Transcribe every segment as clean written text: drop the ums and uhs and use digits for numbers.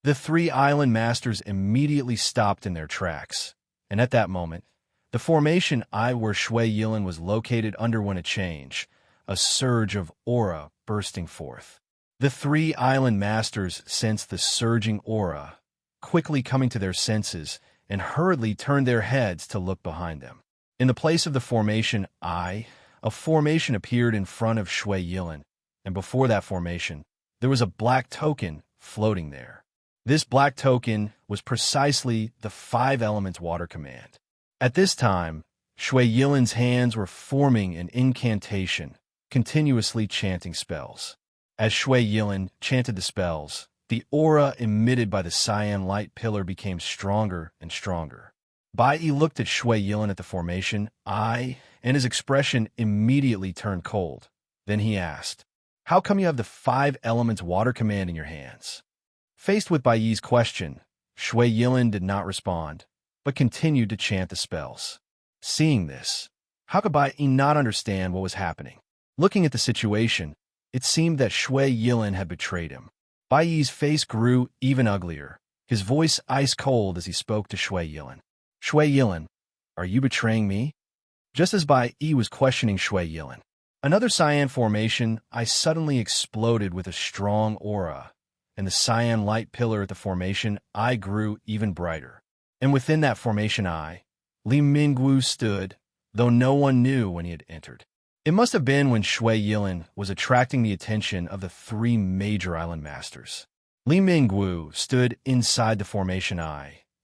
The three island masters immediately stopped in their tracks, and at that moment, the formation I where Xiyue was located underwent a change, a surge of aura bursting forth. The three island masters sensed the surging aura, quickly coming to their senses, and hurriedly turned their heads to look behind them. In the place of the formation I, a formation appeared in front of Xiyue, and before that formation, there was a black token floating there. This black token was precisely the 5 elements water command. At this time, Xiyue's hands were forming an incantation, continuously chanting spells. As Xiyue chanted the spells, the aura emitted by the cyan light pillar became stronger and stronger. Bai Yi looked at Xiyue at the formation I, and his expression immediately turned cold. Then he asked, "How come you have the 5 elements water command in your hands?" Faced with Bai Yi's question, Xiyue did not respond, but continued to chant the spells. Seeing this, how could Bai Yi not understand what was happening? Looking at the situation, it seemed that Xiyue had betrayed him. Bai Yi's face grew even uglier, his voice ice-cold as he spoke to Xiyue. "Xiyue, are you betraying me?" Just as Bai Yi was questioning Xiyue, another cyan formation I suddenly exploded with a strong aura, and the cyan light pillar at the formation I grew even brighter. And within that formation Lin Jing stood, though no one knew when he had entered. It must have been when Xiyue was attracting the attention of the 3 major island masters. Lin Jing stood inside the formation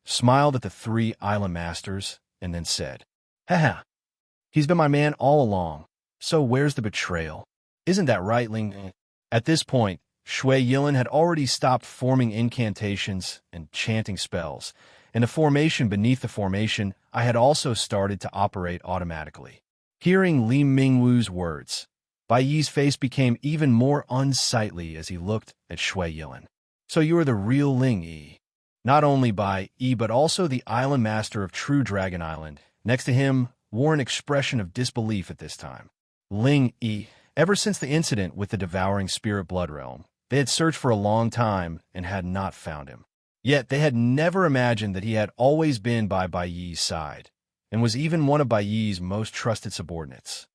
smiled at the 3 island masters, and then said, "Haha, he's been my man all along, so where's the betrayal? Isn't that right, Lin?" At this point, Xiyue had already stopped forming incantations and chanting spells, and the formation beneath the formation I had also started to operate automatically. Hearing Lin Jing's words, Bai Yi's face became even more unsightly as he looked at Xiyue. "So you are the real Ling Yi." Not only Bai Yi but also the island master of True Dragon Island, next to him, wore an expression of disbelief at this time. Ling Yi, ever since the incident with the devouring spirit blood realm, they had searched for a long time and had not found him. Yet they had never imagined that he had always been by Bai Yi's side, and was even one of Bai Yi's most trusted subordinates.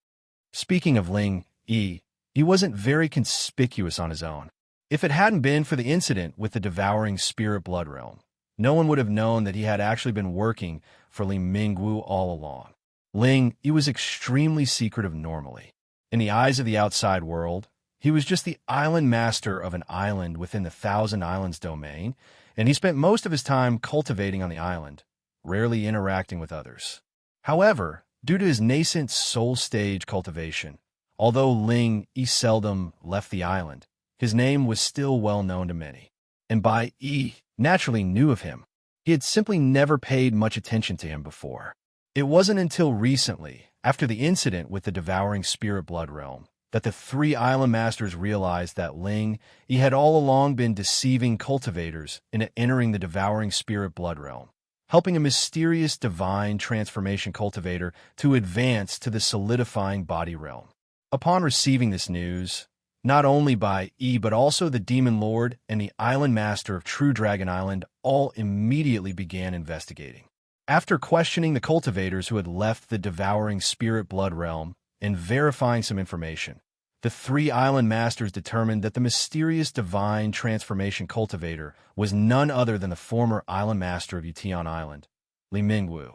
Speaking of Ling Yi, he wasn't very conspicuous on his own. If it hadn't been for the incident with the devouring spirit blood realm, no one would have known that he had actually been working for Lin Jing all along. Ling Yi was extremely secretive normally. In the eyes of the outside world, he was just the island master of an island within the Thousand Islands domain, and he spent most of his time cultivating on the island, rarely interacting with others. However, due to his nascent soul stage cultivation, although Ling Yi seldom left the island, his name was still well known to many, and Bai Yi naturally knew of him. He had simply never paid much attention to him before. It wasn't until recently, after the incident with the devouring spirit blood realm, that the 3 island masters realized that Ling Yi had all along been deceiving cultivators into entering the devouring spirit blood realm, helping a mysterious divine transformation cultivator to advance to the solidifying body realm. Upon receiving this news, not only Bai Yi but also the Demon Lord and the Island Master of True Dragon Island all immediately began investigating. After questioning the cultivators who had left the devouring spirit blood realm and verifying some information, the 3 island masters determined that the mysterious divine transformation cultivator was none other than the former island master of Yution Island, Lin Jing.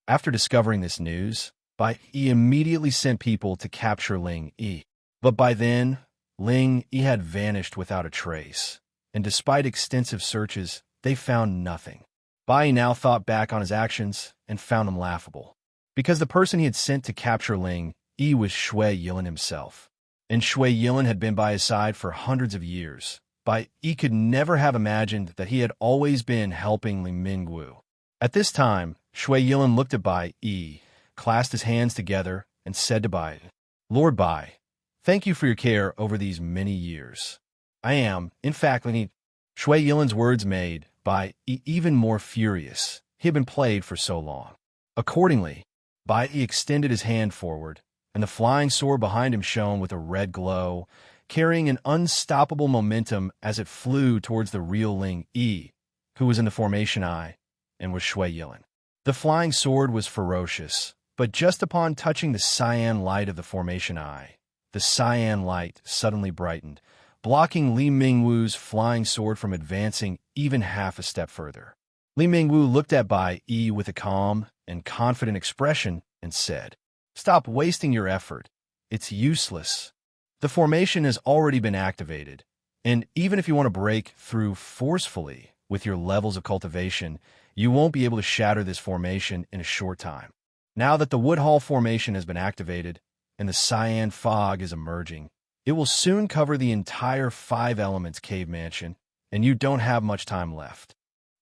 After discovering this news, Bai Yi immediately sent people to capture Ling Yi. But by then, Ling Yi had vanished without a trace, and despite extensive searches, they found nothing. Bai Yi now thought back on his actions and found them laughable, because the person he had sent to capture Ling Yi was Xiyue himself, and Xiyue had been by his side for hundreds of years. Bai Yi could never have imagined that he had always been helping Lin Jing. At this time, Xiyue looked at Bai Yi, clasped his hands together, and said to Bai, "Lord Bai, thank you for your care over these many years. I am, in fact, Xiyue's words made Bai Yi even more furious. He had been played for so long. Accordingly, Bai Yi extended his hand forward, and the flying sword behind him shone with a red glow, carrying an unstoppable momentum as it flew towards the real Ling Yi, who was in the formation I, and was Xiyue Yilin. The flying sword was ferocious, but just upon touching the cyan light of the formation I, the cyan light suddenly brightened, blocking Li Mingwu's flying sword from advancing even half a step further. Li Mingwu looked at Bai Yi with a calm and confident expression and said, "Stop wasting your effort. It's useless. The formation has already been activated, and even if you want to break through forcefully with your levels of cultivation, you won't be able to shatter this formation in a short time. Now that the Woodhall formation has been activated and the cyan fog is emerging, it will soon cover the entire 5 elements cave mansion, and you don't have much time left."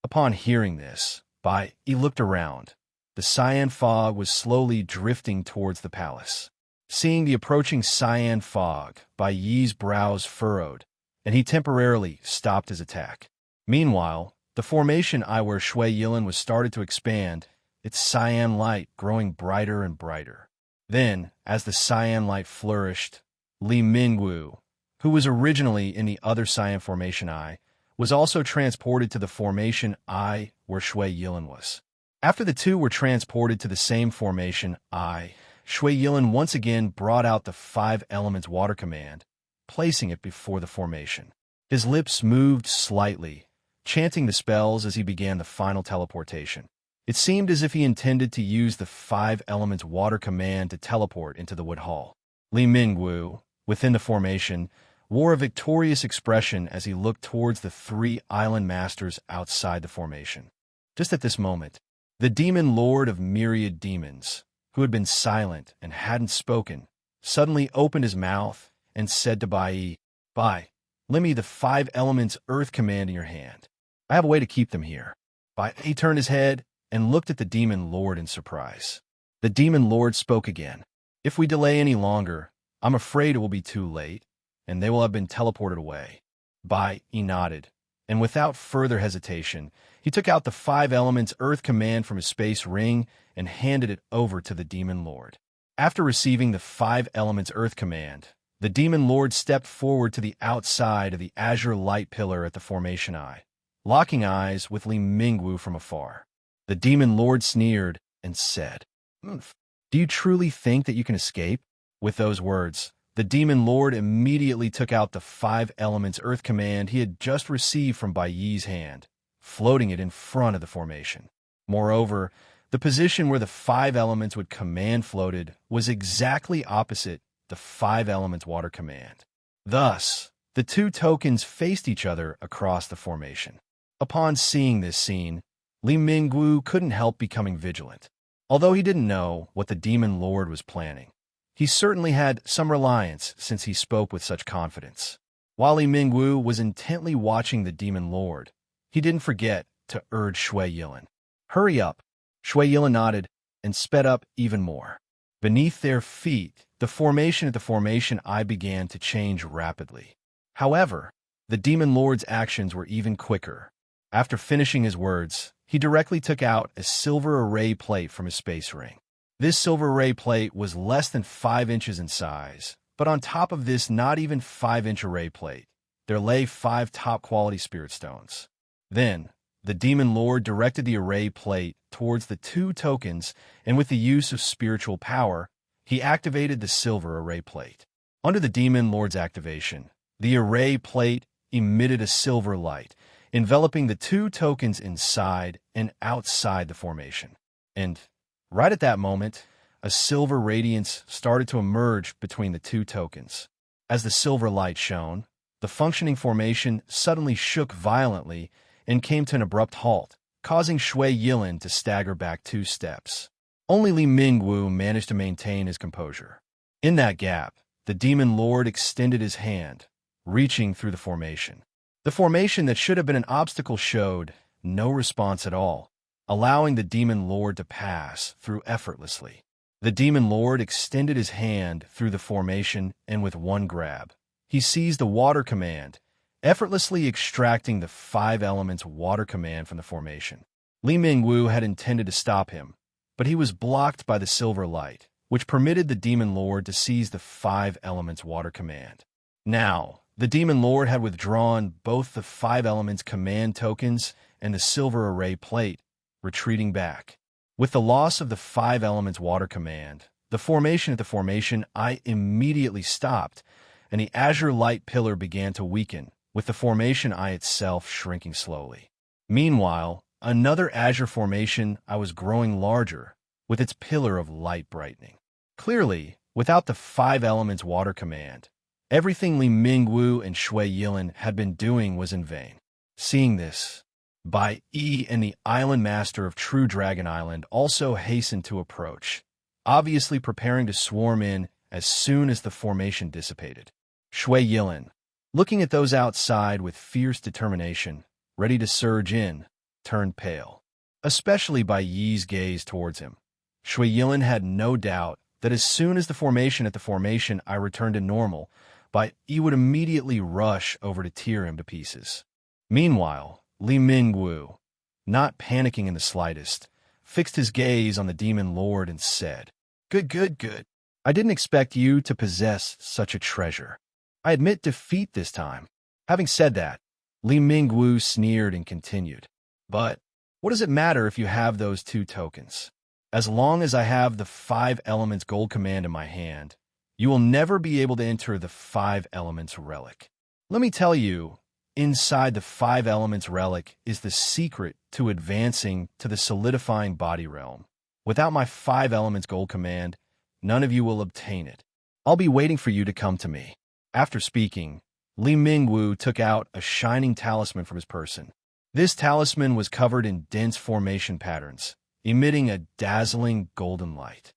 Upon hearing this, Bai Yi looked around. The cyan fog was slowly drifting towards the palace. Seeing the approaching cyan fog, Bai Yi's brows furrowed, and he temporarily stopped his attack. Meanwhile, the formation I where Xiyue Yilin was started to expand, its cyan light growing brighter and brighter. Then, as the cyan light flourished, Li Mingwu, who was originally in the other cyan formation I, was also transported to the formation I where Xiyue Yilin was. After the two were transported to the same formation I, Xiyue Yilin once again brought out the 5 elements water command, placing it before the formation. His lips moved slightly, chanting the spells as he began the final teleportation. It seemed as if he intended to use the 5 elements water command to teleport into the Wood Hall. Li Mingwu, within the formation, wore a victorious expression as he looked towards the 3 island masters outside the formation. Just at this moment, the demon lord of myriad demons, who had been silent and hadn't spoken, suddenly opened his mouth and said to Bai Yi, "Bai, lend me the 5 elements earth command in your hand. I have a way to keep them here." Bai Yi turned his head and looked at the demon lord in surprise. The demon lord spoke again. "If we delay any longer, I'm afraid it will be too late, and they will have been teleported away." Bai Yi nodded, and without further hesitation, he took out the 5 elements earth command from his space ring and handed it over to the demon lord. After receiving the 5 elements earth command, the demon lord stepped forward to the outside of the azure light pillar at the formation I, locking eyes with Li Mingwu from afar. The demon lord sneered and said, "Do you truly think that you can escape?" With those words, the demon lord immediately took out the 5 elements earth command he had just received from Bai Yi's hand, floating it in front of the formation. Moreover, the position where the 5 elements would command floated was exactly opposite the 5 elements water command. Thus, the 2 tokens faced each other across the formation. Upon seeing this scene, Li Mingwu couldn't help becoming vigilant. Although he didn't know what the demon lord was planning, he certainly had some reliance since he spoke with such confidence. While Li Mingwu was intently watching the demon lord, he didn't forget to urge Xiyue Yilin. "Hurry up." Xiyue Yilin nodded and sped up even more. Beneath their feet, the formation at the formation I began to change rapidly. However, the demon lord's actions were even quicker. After finishing his words, he directly took out a silver array plate from his space ring. This silver array plate was less than 5 inches in size, but on top of this not even 5-inch array plate, there lay 5 top-quality spirit stones. Then, the demon lord directed the array plate towards the 2 tokens, and with the use of spiritual power, he activated the silver array plate. Under the demon lord's activation, the array plate emitted a silver light, enveloping the 2 tokens inside and outside the formation. And right at that moment, a silver radiance started to emerge between the 2 tokens. As the silver light shone, the functioning formation suddenly shook violently and came to an abrupt halt, causing Xiyue Yilin to stagger back 2 steps. Only Li Mingwu managed to maintain his composure. In that gap, the demon lord extended his hand, reaching through the formation. The formation that should have been an obstacle showed no response at all, allowing the demon lord to pass through effortlessly. The demon lord extended his hand through the formation, and with one grab, he seized the water command, effortlessly extracting the 5 elements water command from the formation. Li Mingwu had intended to stop him, but he was blocked by the silver light, which permitted the demon lord to seize the 5 elements water command. Now, the demon lord had withdrawn both the 5 elements command tokens and the silver array plate, retreating back. With the loss of the 5 elements water command, the formation at the formation I immediately stopped, and the azure light pillar began to weaken, with the formation I itself shrinking slowly. Meanwhile, another azure formation I was growing larger, with its pillar of light brightening. Clearly, without the 5 elements water command, everything Li Mingwu and Xiyue Yilin had been doing was in vain. Seeing this, Bai Yi and the island master of True Dragon Island also hastened to approach, obviously preparing to swarm in as soon as the formation dissipated. Xiyue Yilin, looking at those outside with fierce determination, ready to surge in, turned pale. Especially Bai Yi's gaze towards him. Xiyue Yilin had no doubt that as soon as the formation at the formation I returned to normal, Bai Yi would immediately rush over to tear him to pieces. Meanwhile, Li Mingwu, not panicking in the slightest, fixed his gaze on the demon lord and said, Good. I didn't expect you to possess such a treasure. I admit defeat this time. Having said that, Li Mingwu sneered and continued, But what does it matter if you have those 2 tokens? As long as I have the 5 elements gold command in my hand, you will never be able to enter the 5 elements relic. Let me tell you, inside the 5 elements relic is the secret to advancing to the solidifying body realm. Without my 5 elements gold command, none of you will obtain it. I'll be waiting for you to come to me. After speaking, Li Mingwu took out a shining talisman from his person. This talisman was covered in dense formation patterns, emitting a dazzling golden light.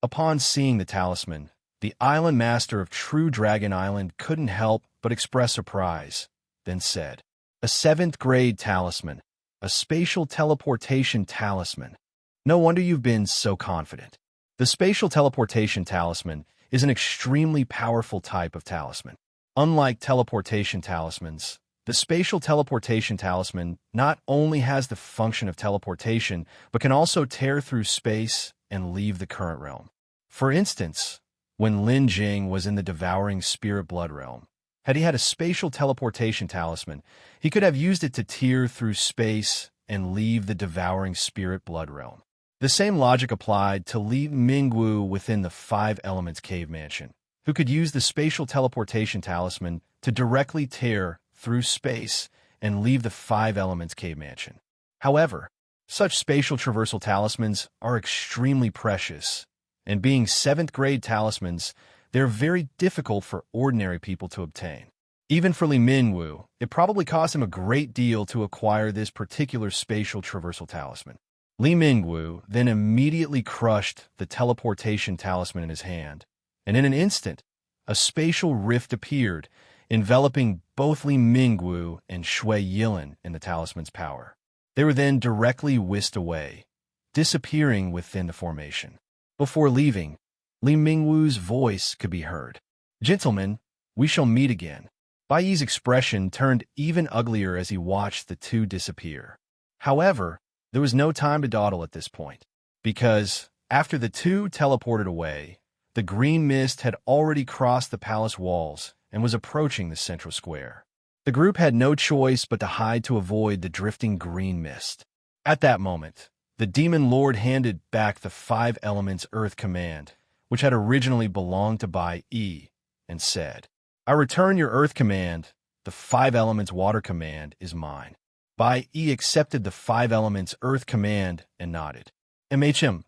Upon seeing the talisman, the island master of True Dragon Island couldn't help but express surprise, then said, A 7th grade talisman, a spatial teleportation talisman. No wonder you've been so confident. The spatial teleportation talisman is an extremely powerful type of talisman. Unlike teleportation talismans, the spatial teleportation talisman not only has the function of teleportation, but can also tear through space and leave the current realm. For instance, when Lin Jing was in the devouring spirit blood realm, had he had a spatial teleportation talisman, he could have used it to tear through space and leave the devouring spirit blood realm. The same logic applied to Li Mingwu within the 5 elements cave mansion, who could use the spatial teleportation talisman to directly tear through space and leave the 5 elements cave mansion. However, such spatial traversal talismans are extremely precious, and being 7th grade talismans, they're very difficult for ordinary people to obtain. Even for Li Mingwu, it probably cost him a great deal to acquire this particular spatial traversal talisman. Li Mingwu then immediately crushed the teleportation talisman in his hand, and in an instant, a spatial rift appeared, enveloping both Li Mingwu and Xiyue Yilin in the talisman's power. They were then directly whisked away, disappearing within the formation. Before leaving, Li Mingwu's voice could be heard. Gentlemen, we shall meet again. Bai Yi's expression turned even uglier as he watched the 2 disappear. However, there was no time to dawdle at this point, because, after the 2 teleported away, the green mist had already crossed the palace walls and was approaching the central square. The group had no choice but to hide to avoid the drifting green mist. At that moment, the demon lord handed back the 5 elements earth command, which had originally belonged to Bai Yi, and said, I return your earth command, the 5 elements water command is mine. Bai Yi accepted the 5 elements earth command and nodded. MHM,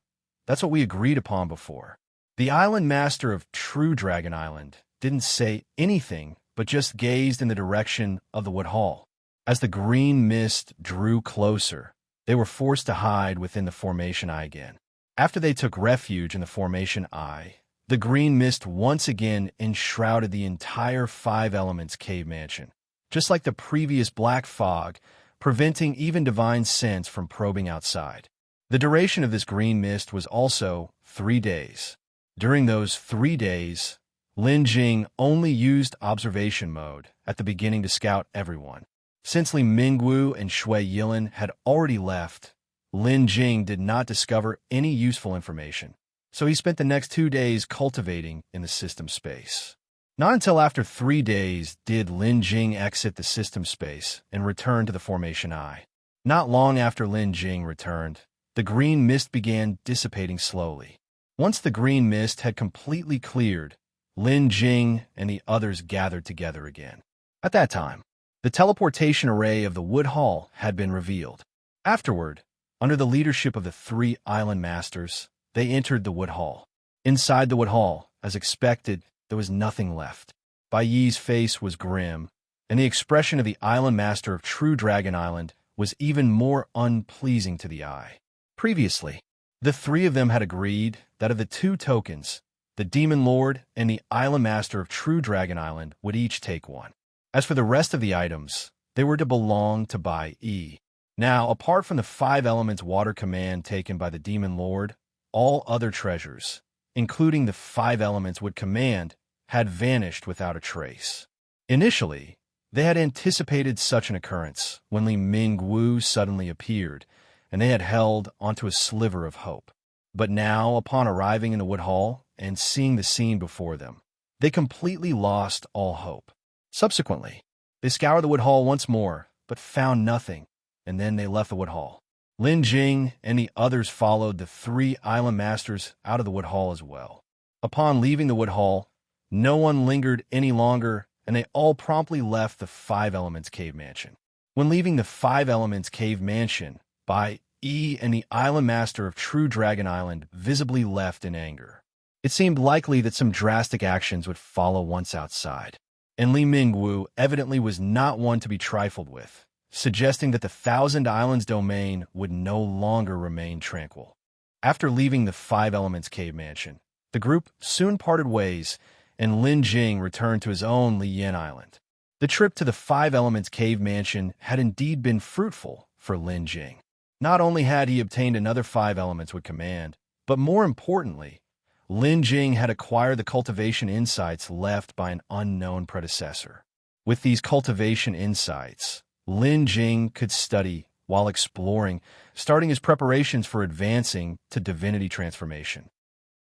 that's what we agreed upon before. The island master of True Dragon Island didn't say anything, but just gazed in the direction of the wood hall. As the green mist drew closer, they were forced to hide within the formation eye again. After they took refuge in the formation eye, the green mist once again enshrouded the entire 5 elements cave mansion, just like the previous black fog, preventing even divine sense from probing outside. The duration of this green mist was also 3 days. During those 3 days, Lin Jing only used observation mode at the beginning to scout everyone. Since Li Mingwu and Xiyue Yilin had already left, Lin Jing did not discover any useful information, so he spent the next 2 days cultivating in the system space. Not until after 3 days did Lin Jing exit the system space and return to the formation eye. Not long after Lin Jing returned, the green mist began dissipating slowly. Once the green mist had completely cleared, Lin Jing and the others gathered together again. At that time, the teleportation array of the Wood Hall had been revealed. Afterward, under the leadership of the 3 island masters, they entered the Wood Hall. Inside the Wood Hall, as expected, there was nothing left. Bai Yi's face was grim, and the expression of the island master of True Dragon Island was even more unpleasing to the eye. Previously, the 3 of them had agreed that of the 2 tokens, the Demon Lord and the Island Master of True Dragon Island would each take one. As for the rest of the items, they were to belong to Bai Yi. Now, apart from the 5 elements water command taken by the Demon Lord, all other treasures, including the 5 elements wood command, had vanished without a trace. Initially, they had anticipated such an occurrence when Li Mingwu suddenly appeared, and they had held onto a sliver of hope. But now, upon arriving in the Wood Hall and seeing the scene before them, they completely lost all hope. Subsequently, they scoured the Wood Hall once more, but found nothing, and then they left the Wood Hall. Lin Jing and the others followed the 3 island masters out of the Wood Hall as well. Upon leaving the Wood Hall, no one lingered any longer, and they all promptly left the 5 Elements Cave Mansion. When leaving the 5 Elements Cave Mansion, Bai Yi and the Island Master of True Dragon Island visibly left in anger. It seemed likely that some drastic actions would follow once outside, and Li Mingwu evidently was not one to be trifled with, suggesting that the Thousand Islands domain would no longer remain tranquil. After leaving the 5 Elements Cave Mansion, the group soon parted ways, and Lin Jing returned to his own Liyan Island. The trip to the 5 Elements Cave Mansion had indeed been fruitful for Lin Jing. Not only had he obtained another 5 elements with command, but more importantly, Lin Jing had acquired the cultivation insights left by an unknown predecessor. With these cultivation insights, Lin Jing could study while exploring, starting his preparations for advancing to divinity transformation.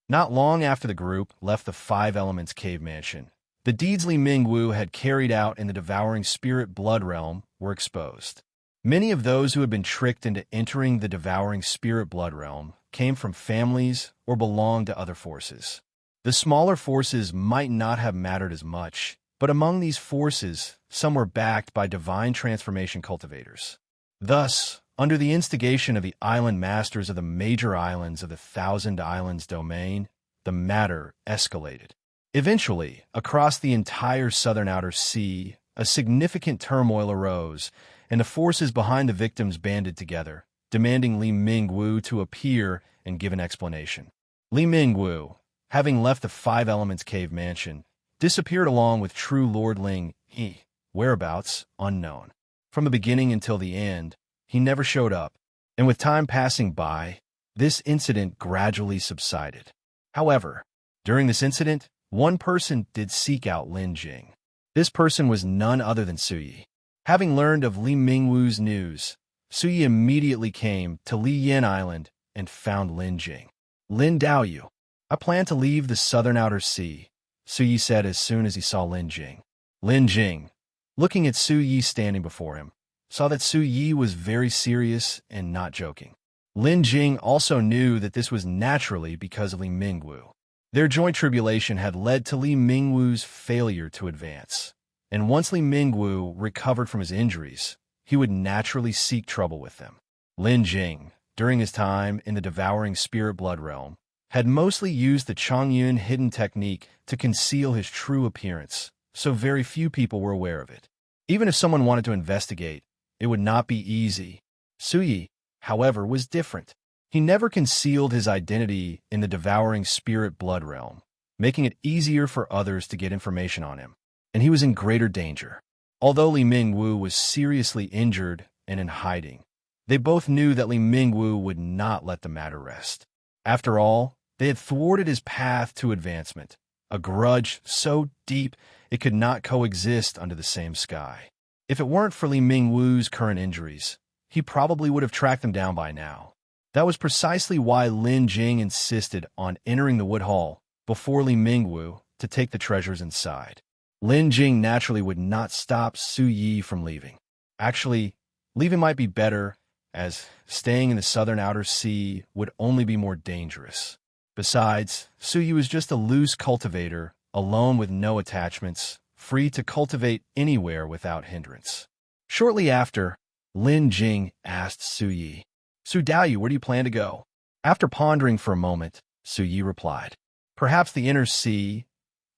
Not long after the group left the 5 Elements Cave Mansion, the deeds Li Mingwu had carried out in the Devouring Spirit Blood Realm were exposed. Many of those who had been tricked into entering the Devouring Spirit Blood Realm came from families or belonged to other forces. The smaller forces might not have mattered as much, but among these forces, some were backed by divine transformation cultivators. Thus, under the instigation of the island masters of the major islands of the Thousand Islands domain, the matter escalated. Eventually, across the entire southern outer sea, a significant turmoil arose, and the forces behind the victims banded together, demanding Li Mingwu to appear and give an explanation. Li Mingwu, having left the 5 Elements Cave Mansion, disappeared along with True Lord Ling Yi, whereabouts unknown. From the beginning until the end, he never showed up, and with time passing by, this incident gradually subsided. However, during this incident, one person did seek out Lin Jing. This person was none other than Xiyue. Having learned of Li Mingwu's news, Xiyue immediately came to Liyan Island and found Lin Jing. Lin Daoyu, I plan to leave the southern outer sea, Xiyue said as soon as he saw Lin Jing. Lin Jing, looking at Xiyue standing before him, saw that Xiyue was very serious and not joking. Lin Jing also knew that this was naturally because of Li Mingwu. Their joint tribulation had led to Li Mingwu's failure to advance, and once Li Mingwu recovered from his injuries, he would naturally seek trouble with them. Lin Jing, during his time in the Devouring Spirit Blood Realm, had mostly used the Chongyun hidden technique to conceal his true appearance, so very few people were aware of it. Even if someone wanted to investigate, it would not be easy. Xiyue, however, was different. He never concealed his identity in the Devouring Spirit Blood Realm, making it easier for others to get information on him, and he was in greater danger. Although Li Mingwu was seriously injured and in hiding, they both knew that Li Mingwu would not let the matter rest. After all, they had thwarted his path to advancement, a grudge so deep it could not coexist under the same sky. If it weren't for Li Mingwu's current injuries, he probably would have tracked them down by now. That was precisely why Lin Jing insisted on entering the Wood Hall before Li Mingwu to take the treasures inside. Lin Jing naturally would not stop Xiyue from leaving. Actually, leaving might be better, as staying in the southern outer sea would only be more dangerous. Besides, Xiyue was just a loose cultivator, alone with no attachments, free to cultivate anywhere without hindrance. Shortly after, Lin Jing asked Xiyue, "Su Daoyu, where do you plan to go?" After pondering for a moment, Xiyue replied, "Perhaps the inner sea,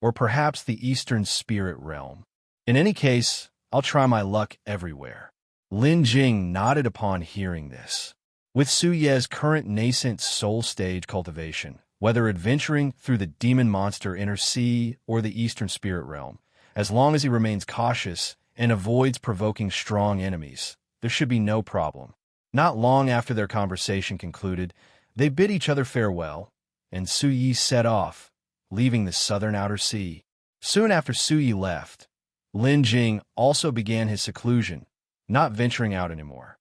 or perhaps the eastern spirit realm. In any case, I'll try my luck everywhere." Lin Jing nodded upon hearing this. With Xiyue's current nascent soul stage cultivation, whether adventuring through the demon monster inner sea or the eastern spirit realm, as long as he remains cautious and avoids provoking strong enemies, there should be no problem. Not long after their conversation concluded, they bid each other farewell, and Xiyue set off, leaving the southern outer sea. Soon after Xiyue left, Lin Jing also began his seclusion, not venturing out anymore.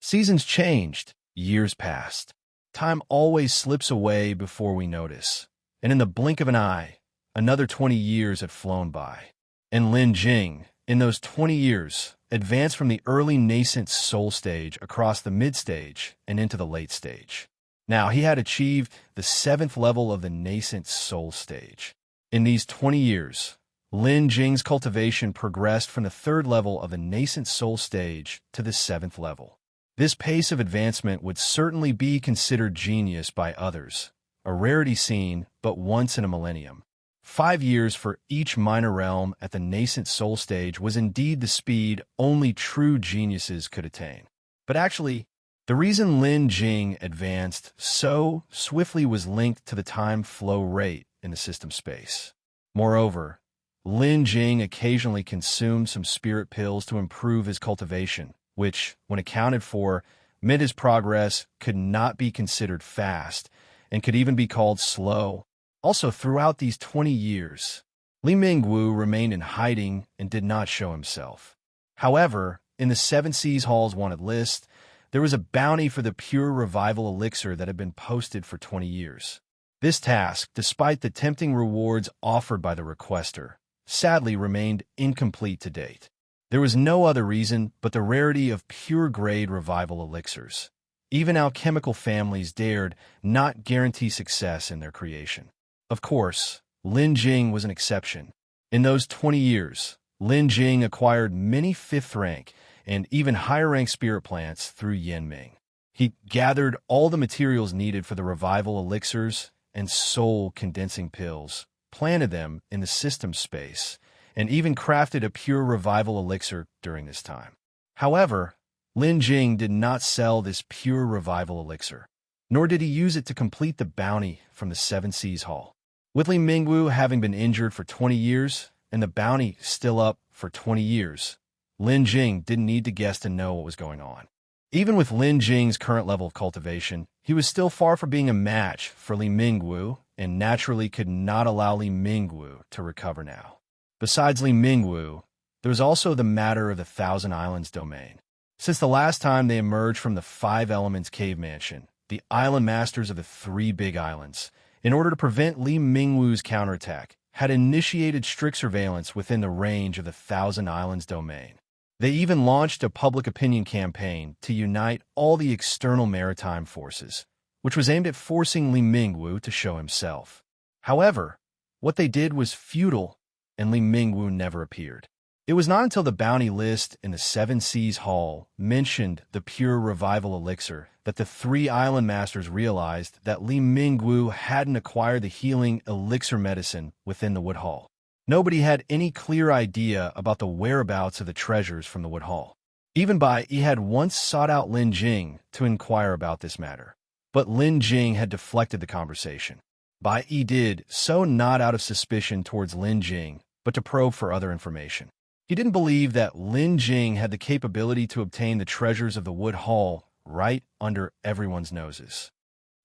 Seasons changed, years passed. Time always slips away before we notice, and in the blink of an eye, another 20 years had flown by. And Lin Jing, in those 20 years, advanced from the early nascent soul stage across the mid-stage and into the late stage. Now, he had achieved the 7th level of the nascent soul stage. In these 20 years, Lin Jing's cultivation progressed from the 3rd level of the nascent soul stage to the 7th level. This pace of advancement would certainly be considered genius by others, a rarity seen but once in a millennium. 5 years for each minor realm at the nascent soul stage was indeed the speed only true geniuses could attain. But actually, the reason Lin Jing advanced so swiftly was linked to the time flow rate in the system space. Moreover, Lin Jing occasionally consumed some spirit pills to improve his cultivation, which, when accounted for, meant his progress could not be considered fast and could even be called slow. Also, throughout these 20 years, Li Mingwu remained in hiding and did not show himself. However, in the Seven Seas Hall's wanted list, there was a bounty for the pure revival elixir that had been posted for 20 years. This task, despite the tempting rewards offered by the requester, sadly remained incomplete to date. There was no other reason but the rarity of pure-grade revival elixirs. Even alchemical families dared not guarantee success in their creation. Of course, Lin Jing was an exception. In those 20 years, Lin Jing acquired many 5th rank and even higher rank spirit plants through Nanming. He gathered all the materials needed for the revival elixirs and soul-condensing pills, planted them in the system space, and even crafted a pure revival elixir during this time. However, Lin Jing did not sell this pure revival elixir, nor did he use it to complete the bounty from the Seven Seas Hall. With Li Mingwu having been injured for 20 years and the bounty still up for 20 years, Lin Jing didn't need to guess to know what was going on. Even with Lin Jing's current level of cultivation, he was still far from being a match for Li Mingwu and naturally could not allow Li Mingwu to recover now. Besides Li Mingwu, there was also the matter of the Thousand Islands domain. Since the last time they emerged from the Five Elements cave mansion, the island masters of the 3 big islands, in order to prevent Li Mingwu's counterattack, had initiated strict surveillance within the range of the Thousand Islands domain. They even launched a public opinion campaign to unite all the external maritime forces, which was aimed at forcing Li Mingwu to show himself. However, what they did was futile, and Li Mingwu never appeared. It was not until the bounty list in the Seven Seas Hall mentioned the pure revival elixir that the 3 island masters realized that Li Mingwu hadn't acquired the healing elixir medicine within the Wood Hall. Nobody had any clear idea about the whereabouts of the treasures from the Wood Hall. Even Bai Yi had once sought out Lin Jing to inquire about this matter, but Lin Jing had deflected the conversation. Bai Yi did so not out of suspicion towards Lin Jing, but to probe for other information. He didn't believe that Lin Jing had the capability to obtain the treasures of the Wood Hall right under everyone's noses.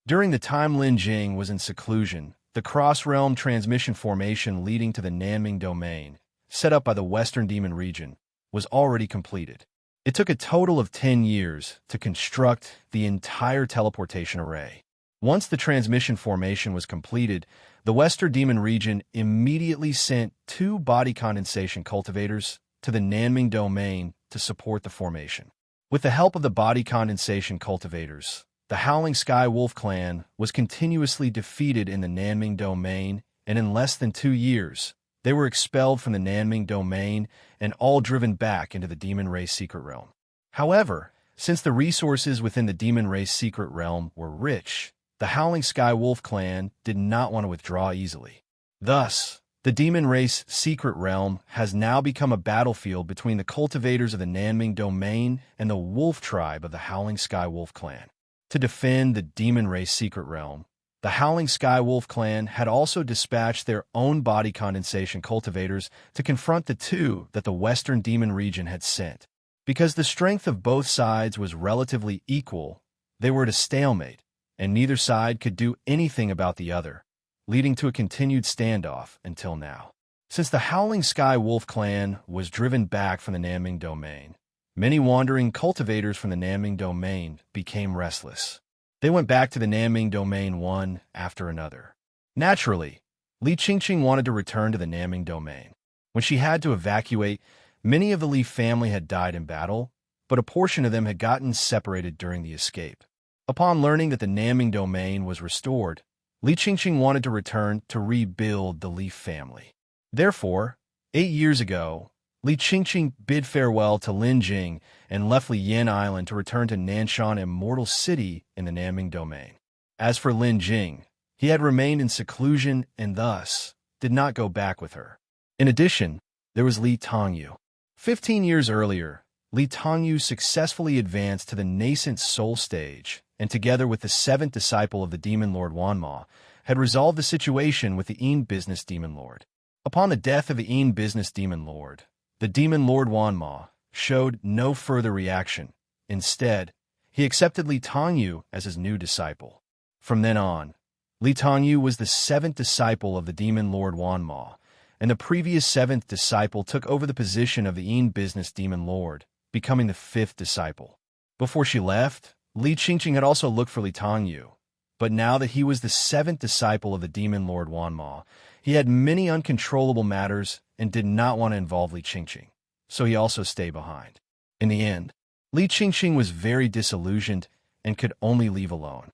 During the time Lin Jing was in seclusion, the cross-realm transmission formation leading to the Nanming domain, set up by the Western Demon region, was already completed. It took a total of 10 years to construct the entire teleportation array. Once the transmission formation was completed, The Western Demon region immediately sent 2 body condensation cultivators to the Nanming domain to support the formation. With the help of the body condensation cultivators, the Howling Sky Wolf clan was continuously defeated in the Nanming domain, and in less than 2 years, they were expelled from the Nanming domain and all driven back into the Demon Race Secret Realm. However, since the resources within the Demon Race Secret Realm were rich, the Howling Sky Wolf clan did not want to withdraw easily. Thus, the Demon Race Secret Realm has now become a battlefield between the cultivators of the Nanming domain and the Wolf tribe of the Howling Sky Wolf clan. To defend the Demon Race Secret Realm, the Howling Sky Wolf clan had also dispatched their own body condensation cultivators to confront the 2 that the Western Demon region had sent. Because the strength of both sides was relatively equal, they were at a stalemate, and neither side could do anything about the other, leading to a continued standoff until now. Since the Howling Sky Wolf clan was driven back from the Nanming domain, many wandering cultivators from the Nanming domain became restless. They went back to the Nanming domain one after another. Naturally, Li Qingqing wanted to return to the Nanming domain. When she had to evacuate, many of the Li family had died in battle, but a portion of them had gotten separated during the escape. Upon learning that the Nanming domain was restored, Li Qingqing wanted to return to rebuild the Li family. Therefore, 8 years ago, Li Qingqing bid farewell to Lin Jing and left Liyan Island to return to Nanshan Immortal City in the Nanming domain. As for Lin Jing, he had remained in seclusion and thus did not go back with her. In addition, there was Li Tongyu. 15 years earlier, Li Tongyu successfully advanced to the nascent soul stage and together with the 7th disciple of the Demon Lord Wanma, had resolved the situation with the Een Business Demon Lord. Upon the death of the Een Business Demon Lord, the Demon Lord Wanma showed no further reaction. Instead, he accepted Li Tongyu as his new disciple. From then on, Li Tongyu was the 7th disciple of the Demon Lord Wanma, and the previous 7th disciple took over the position of the Een Business Demon Lord, becoming the 5th disciple. Before she left, Li Qingqing had also looked for Li Tongyu, but now that he was the 7th disciple of the Demon Lord Wanma, he had many uncontrollable matters and did not want to involve Li Qingqing, so he also stayed behind. In the end, Li Qingqing was very disillusioned and could only leave alone.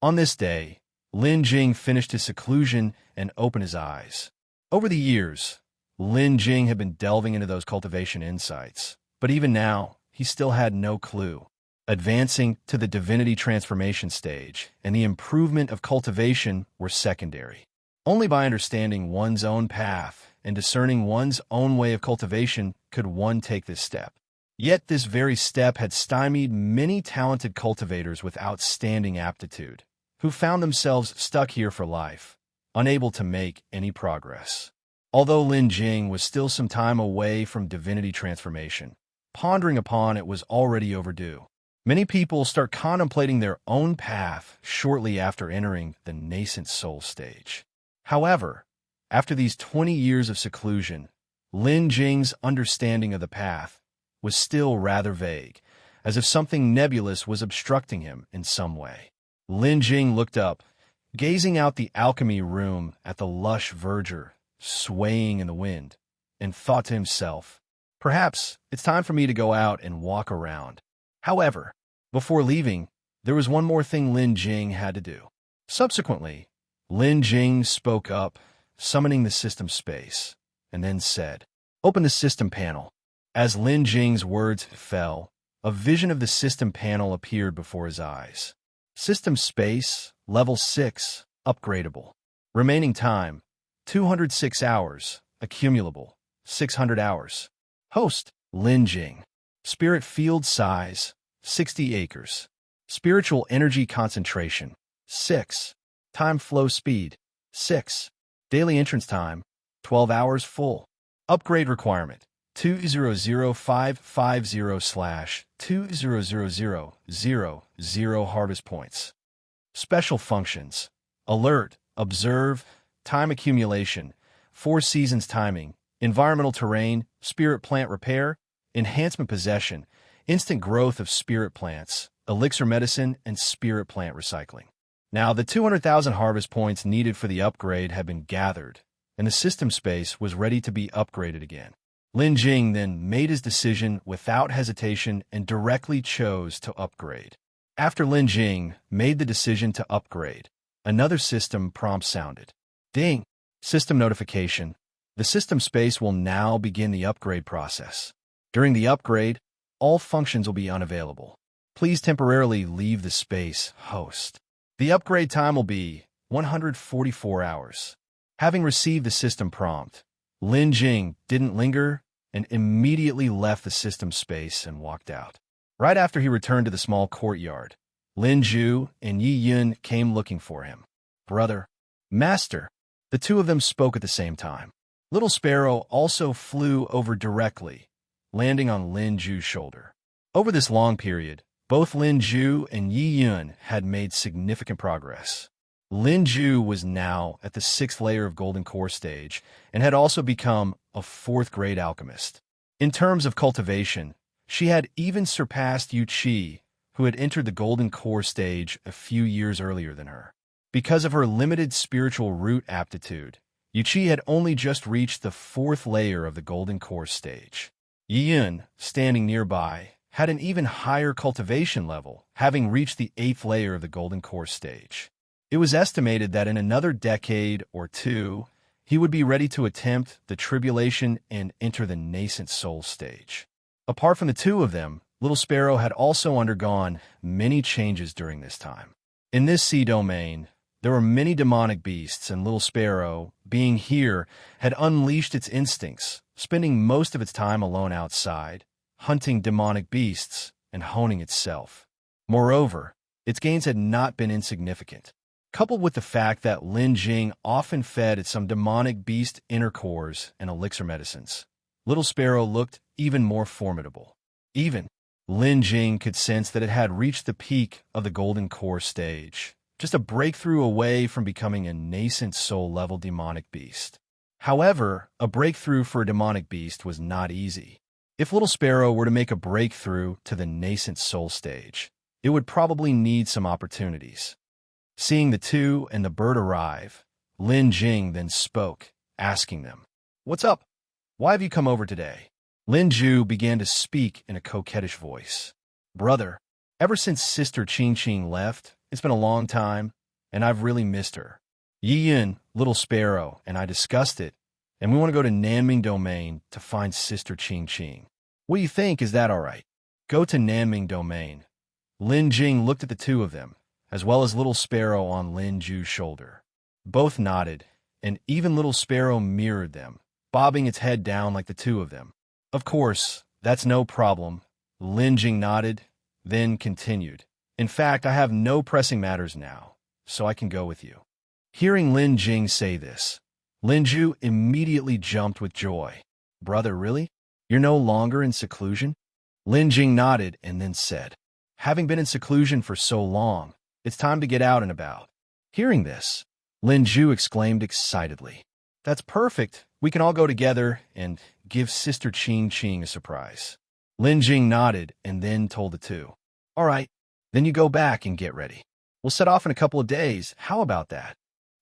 On this day, Lin Jing finished his seclusion and opened his eyes. Over the years, Lin Jing had been delving into those cultivation insights, but even now, he still had no clue. Advancing to the divinity transformation stage and the improvement of cultivation were secondary. Only by understanding one's own path and discerning one's own way of cultivation could one take this step. Yet this very step had stymied many talented cultivators with outstanding aptitude, who found themselves stuck here for life, unable to make any progress. Although Lin Jing was still some time away from divinity transformation, pondering upon it was already overdue. Many people start contemplating their own path shortly after entering the nascent soul stage. However, after these 20 years of seclusion, Lin Jing's understanding of the path was still rather vague, as if something nebulous was obstructing him in some way. Lin Jing looked up, gazing out the alchemy room at the lush verdure swaying in the wind, and thought to himself, perhaps it's time for me to go out and walk around. However, before leaving, there was one more thing Lin Jing had to do. Subsequently, Lin Jing spoke up, summoning the system space, and then said, "Open the system panel." As Lin Jing's words fell, a vision of the system panel appeared before his eyes. System space, level 6, upgradable. Remaining time, 206 hours, accumulable, 600 hours. Host, Lin Jing. Spirit field size, 60 acres. Spiritual energy concentration, 6. Time flow speed, 6. Daily entrance time, 12 hours full. Upgrade requirement, 200550/200000 harvest points. Special functions, alert, observe, time accumulation, 4 seasons timing, environmental terrain, spirit plant repair, enhancement possession, instant growth of spirit plants, elixir medicine, and spirit plant recycling. Now, the 200,000 harvest points needed for the upgrade had been gathered, and the system space was ready to be upgraded again. Lin Jing then made his decision without hesitation and directly chose to upgrade. After Lin Jing made the decision to upgrade, another system prompt sounded. Ding! System notification. The system space will now begin the upgrade process. During the upgrade, all functions will be unavailable. Please temporarily leave the space, host. The upgrade time will be 144 hours. Having received the system prompt, Lin Jing didn't linger and immediately left the system space and walked out. Right after he returned to the small courtyard, Lin Jue and Xiyue came looking for him. Brother, Master, the two of them spoke at the same time. Little Sparrow also flew over directly, landing on Lin Jue's shoulder. Over this long period, both Lin Jue and Xiyue had made significant progress. Lin Jue was now at the 6th layer of Golden Core stage and had also become a 4th-grade alchemist. In terms of cultivation, she had even surpassed Xiyue, who had entered the Golden Core stage a few years earlier than her. Because of her limited spiritual root aptitude, Xiyue had only just reached the 4th layer of the Golden Core stage. Xiyue, standing nearby, had an even higher cultivation level, having reached the 8th layer of the Golden Core stage. It was estimated that in another decade or two, he would be ready to attempt the tribulation and enter the nascent soul stage. Apart from the two of them, Little Sparrow had also undergone many changes during this time. In this sea domain, there were many demonic beasts, and Little Sparrow, being here, had unleashed its instincts, spending most of its time alone outside, hunting demonic beasts and honing itself. Moreover, its gains had not been insignificant. Coupled with the fact that Lin Jing often fed at some demonic beast inner cores and elixir medicines, Little Sparrow looked even more formidable. Even Lin Jing could sense that it had reached the peak of the Golden Core stage, just a breakthrough away from becoming a nascent soul-level demonic beast. However, a breakthrough for a demonic beast was not easy. If Little Sparrow were to make a breakthrough to the nascent soul stage, it would probably need some opportunities. Seeing the two and the bird arrive, Lin Jing then spoke, asking them, "What's up? Why have you come over today?" Lin Jue began to speak in a coquettish voice. "Brother, ever since Sister Qing left, it's been a long time, and I've really missed her. Xiyue, Little Sparrow, and I discussed it, and we want to go to Nanming Domain to find Sister Qing. What do you think? Is that all right?" "Go to Nanming Domain." Lin Jing looked at the two of them, as well as Little Sparrow on Lin Jue's shoulder. Both nodded, and even Little Sparrow mirrored them, bobbing its head down like the two of them. "Of course, that's no problem." Lin Jing nodded, then continued. "In fact, I have no pressing matters now, so I can go with you." Hearing Lin Jing say this, Lin Jue immediately jumped with joy. "Brother, really? You're no longer in seclusion?" Lin Jing nodded and then said, "Having been in seclusion for so long, it's time to get out and about." Hearing this, Lin Jue exclaimed excitedly, "That's perfect. We can all go together and give Sister Qing a surprise." Lin Jing nodded and then told the two, "All right, then you go back and get ready. We'll set off in a couple of days. How about that?"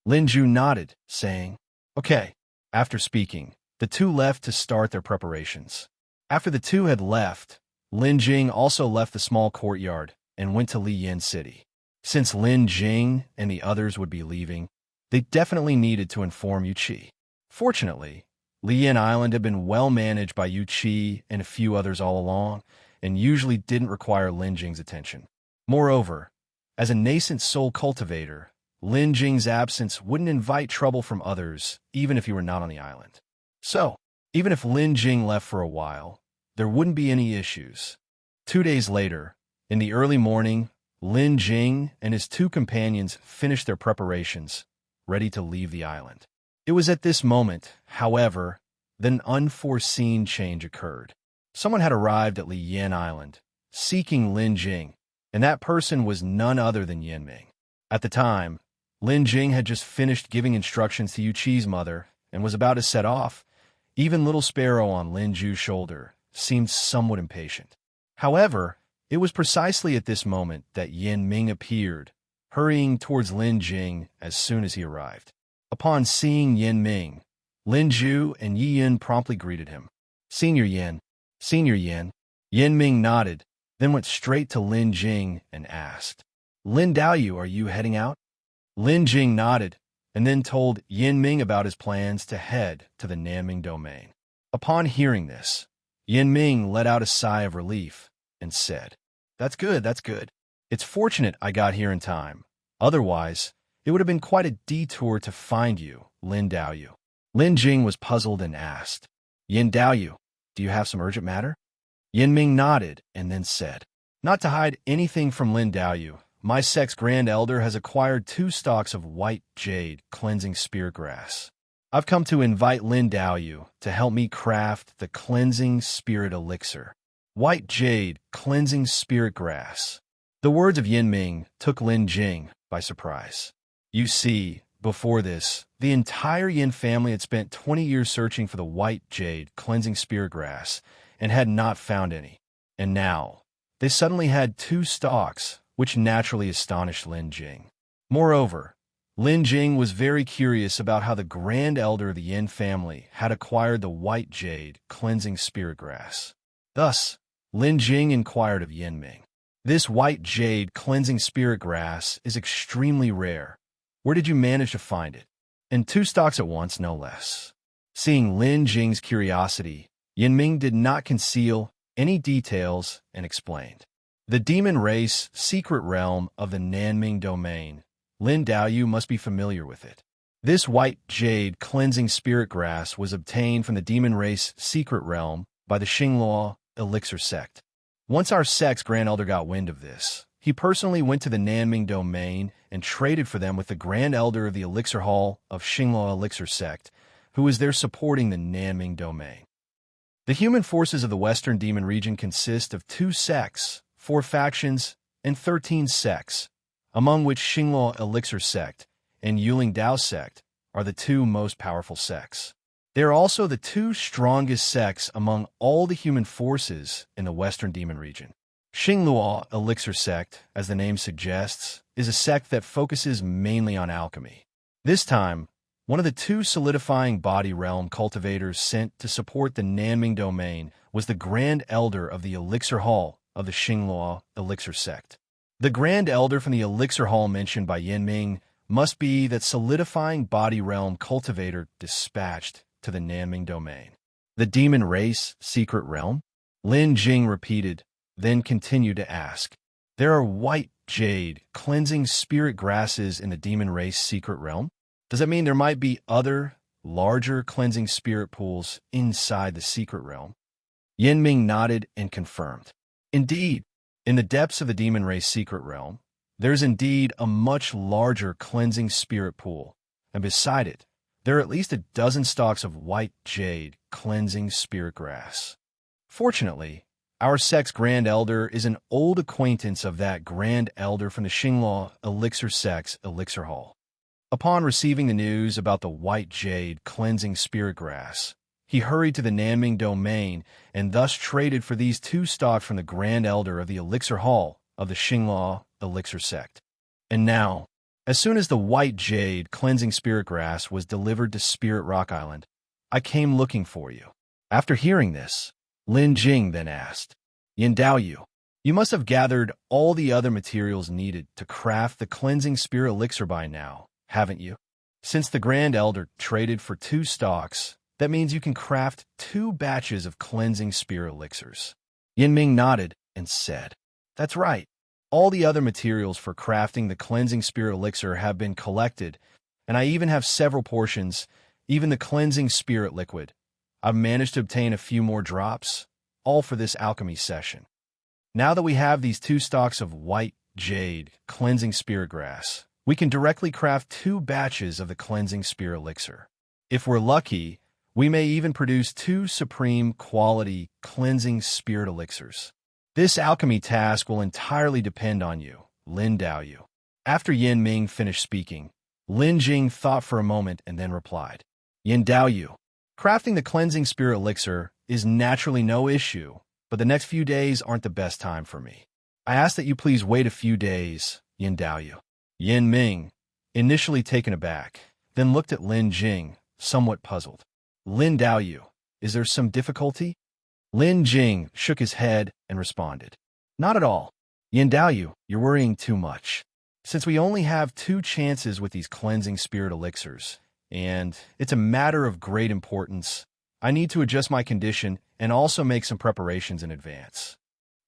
Lin Jue nodded, saying, "Okay." After speaking, the two left to start their preparations. After the two had left, Lin Jing also left the small courtyard and went to Liyan City. Since Lin Jing and the others would be leaving, they definitely needed to inform Xiyue. Fortunately, Liyan Island had been well managed by Xiyue and a few others all along, and usually didn't require Lin Jing's attention. Moreover, as a nascent soul cultivator, Lin Jing's absence wouldn't invite trouble from others, even if he were not on the island. So, even if Lin Jing left for a while, there wouldn't be any issues. 2 days later, in the early morning, Lin Jing and his two companions finished their preparations, ready to leave the island. It was at this moment, however, that an unforeseen change occurred. Someone had arrived at Liyan Island, seeking Lin Jing, and that person was none other than Nanming. At the time, Lin Jing had just finished giving instructions to Yuqi's mother and was about to set off. Even Little Sparrow on Lin Jue's shoulder seemed somewhat impatient. However, it was precisely at this moment that Nanming appeared, hurrying towards Lin Jing as soon as he arrived. Upon seeing Yin Ming, Lin Jing and Yi Yin promptly greeted him. Senior Yin, Senior Yin. Yin Ming nodded, then went straight to Lin Jing and asked, Lin Daoyu, are you heading out? Lin Jing nodded, and then told Yin Ming about his plans to head to the Nanming domain. Upon hearing this, Yin Ming let out a sigh of relief and said, That's good, that's good. It's fortunate I got here in time. Otherwise, it would have been quite a detour to find you, Lin Daoyu. Lin Jing was puzzled and asked, Yin Daoyu, do you have some urgent matter? Yin Ming nodded and then said, Not to hide anything from Lin Daoyu, my sect's Grand Elder has acquired 2 stalks of white jade cleansing spirit grass. I've come to invite Lin Daoyu to help me craft the cleansing spirit elixir. White jade cleansing spirit grass. The words of Yin Ming took Lin Jing by surprise. You see, before this, the entire Yin family had spent 20 years searching for the white jade cleansing spirit grass and had not found any. And now, they suddenly had 2 stalks, which naturally astonished Lin Jing. Moreover, Lin Jing was very curious about how the Grand Elder of the Yin family had acquired the white jade cleansing spirit grass. Thus, Lin Jing inquired of Yin Ming, This white jade cleansing spirit grass is extremely rare. Where did you manage to find it? And 2 stalks at once, no less. Seeing Lin Jing's curiosity, Yin Ming did not conceal any details and explained. The demon race secret realm of the Nanming domain. Lin Daoyu must be familiar with it. This white jade cleansing spirit grass was obtained from the demon race secret realm by the Xiyue elixir sect. Once our sect's Grand Elder got wind of this, he personally went to the Nanming domain and traded for them with the Grand Elder of the Elixir Hall of Xiyue elixir sect, who was there supporting the Nanming domain. The human forces of the Western Demon region consist of 2 sects, 4 factions, and 13 sects, among which Xiyue elixir sect and Yuling Dao sect are the 2 most powerful sects. They are also the 2 strongest sects among all the human forces in the Western Demon region. Xiyue elixir sect, as the name suggests, is a sect that focuses mainly on alchemy. This time, one of the 2 solidifying body realm cultivators sent to support the Nanming domain was the Grand Elder of the Elixir Hall of the Xiyue elixir sect. The Grand Elder from the Elixir Hall mentioned by Yin Ming must be that solidifying body realm cultivator dispatched to the Nanming domain. The demon race secret realm? Lin Jing repeated, then continued to ask, There are white jade cleansing spirit grasses in the demon race secret realm? Does that mean there might be other, larger cleansing spirit pools inside the secret realm? Yin Ming nodded and confirmed. Indeed, in the depths of the demon race secret realm, there's indeed a much larger cleansing spirit pool, and beside it, there are at least 12 stalks of white jade cleansing spirit grass. Fortunately, our sect's Grand Elder is an old acquaintance of that Grand Elder from the Xiyue elixir sect's Elixir Hall. Upon receiving the news about the white jade cleansing spirit grass, he hurried to the Nanming domain and thus traded for these 2 stalks from the Grand Elder of the Elixir Hall of the Xiyue elixir sect. And now, as soon as the white jade cleansing spirit grass was delivered to Spirit Rock Island, I came looking for you. After hearing this, Lin Jing then asked, Yin Daoyu, you must have gathered all the other materials needed to craft the cleansing spirit elixir by now, haven't you? Since the Grand Elder traded for 2 stalks, that means you can craft 2 batches of cleansing spirit elixirs. Yin Ming nodded and said, That's right. All the other materials for crafting the cleansing spirit elixir have been collected, and I even have several portions, even the cleansing spirit liquid. I've managed to obtain a few more drops, all for this alchemy session. Now that we have these 2 stalks of white jade cleansing spirit grass, we can directly craft 2 batches of the cleansing spirit elixir. If we're lucky, we may even produce 2 supreme quality cleansing spirit elixirs. This alchemy task will entirely depend on you, Lin Daoyu. After Yin Ming finished speaking, Lin Jing thought for a moment and then replied, Yin Daoyu, crafting the cleansing spirit elixir is naturally no issue, but the next few days aren't the best time for me. I ask that you please wait a few days, Yin Daoyu. Nanming, initially taken aback, then looked at Lin Jing, somewhat puzzled. Lin Daoyu, is there some difficulty? Lin Jing shook his head and responded. Not at all. Yin Daoyu, you're worrying too much. Since we only have 2 chances with these cleansing spirit elixirs, and it's a matter of great importance, I need to adjust my condition and also make some preparations in advance.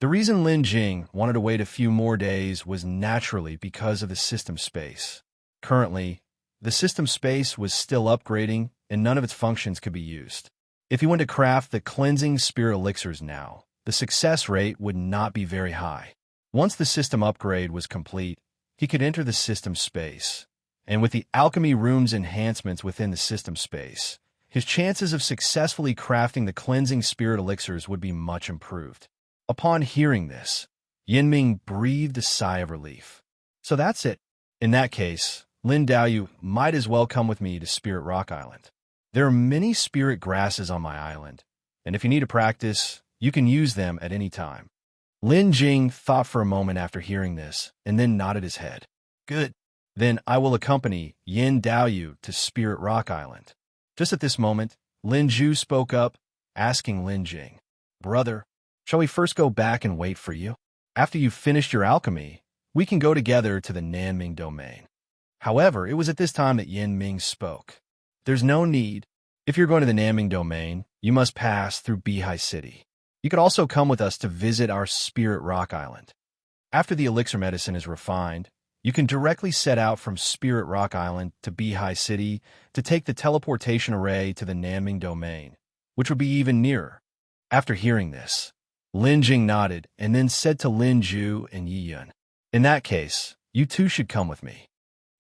The reason Lin Jing wanted to wait a few more days was naturally because of the system space. Currently, the system space was still upgrading and none of its functions could be used. If he went to craft the cleansing spirit elixirs now, the success rate would not be very high. Once the system upgrade was complete, he could enter the system space, and with the alchemy room's enhancements within the system space, his chances of successfully crafting the cleansing spirit elixirs would be much improved. Upon hearing this, Nanming breathed a sigh of relief. So that's it. In that case, Lin Daoyu might as well come with me to Spirit Rock Island. There are many spirit grasses on my island, and if you need to practice, you can use them at any time. Lin Jing thought for a moment after hearing this, and then nodded his head. Good. Then I will accompany Yin Daoyu to Spirit Rock Island. Just at this moment, Lin Ju spoke up, asking Lin Jing, Brother, shall we first go back and wait for you? After you've finished your alchemy, we can go together to the Nanming domain. However, it was at this time that Nanming spoke. There's no need. If you're going to the Nanming domain, you must pass through Beihai City. You could also come with us to visit our Spirit Rock Island. After the elixir medicine is refined, you can directly set out from Spirit Rock Island to Beihai City to take the teleportation array to the Nanming domain, which would be even nearer. After hearing this, Lin Jing nodded and then said to Lin Ju and Yiyun, In that case, you two should come with me.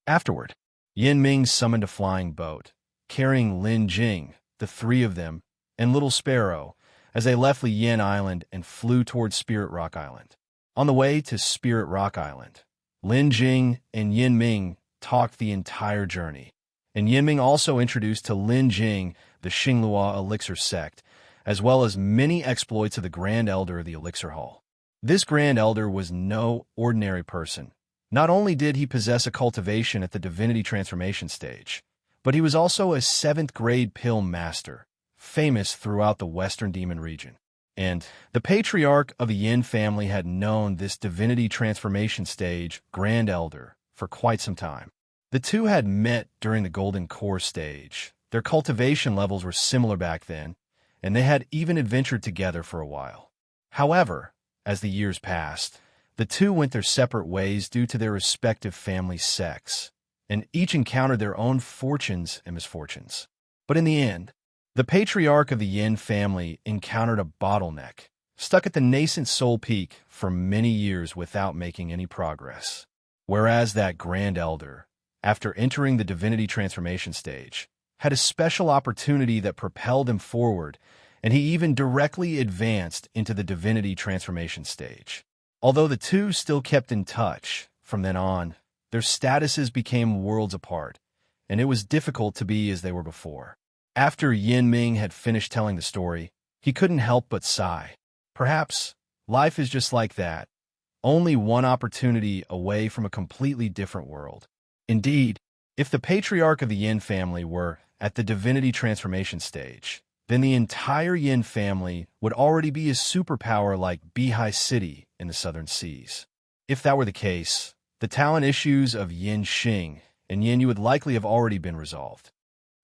Afterward, Nanming summoned a flying boat, carrying Lin Jing, the 3 of them, and Little Sparrow, as they left Li Yin Island and flew towards Spirit Rock Island. On the way to Spirit Rock Island, Lin Jing and Nanming talked the entire journey, and Nanming also introduced to Lin Jing the Xinglua elixir sect, as well as many exploits of the Grand Elder of the Elixir Hall. This Grand Elder was no ordinary person. Not only did he possess a cultivation at the divinity transformation stage, but he was also a 7th grade pill master, famous throughout the Western Demon region. And the patriarch of the Yin family had known this divinity transformation stage, Grand Elder, for quite some time. The two had met during the Golden Core stage. Their cultivation levels were similar back then, and they had even adventured together for a while. However, as the years passed, the two went their separate ways due to their respective family sects, and each encountered their own fortunes and misfortunes. But in the end, the patriarch of the Yin family encountered a bottleneck, stuck at the nascent soul peak for many years without making any progress. Whereas that Grand Elder, after entering the divinity transformation stage, had a special opportunity that propelled him forward, and he even directly advanced into the divinity transformation stage. Although the two still kept in touch, from then on, their statuses became worlds apart, and it was difficult to be as they were before. After Nanming had finished telling the story, he couldn't help but sigh. Perhaps life is just like that, only one opportunity away from a completely different world. Indeed, if the patriarch of the Yin family were at the divinity transformation stage, then the entire Yin family would already be a superpower like Beihai City in the Southern Seas. If that were the case, the talent issues of Yin Xing and Yin Yu would likely have already been resolved.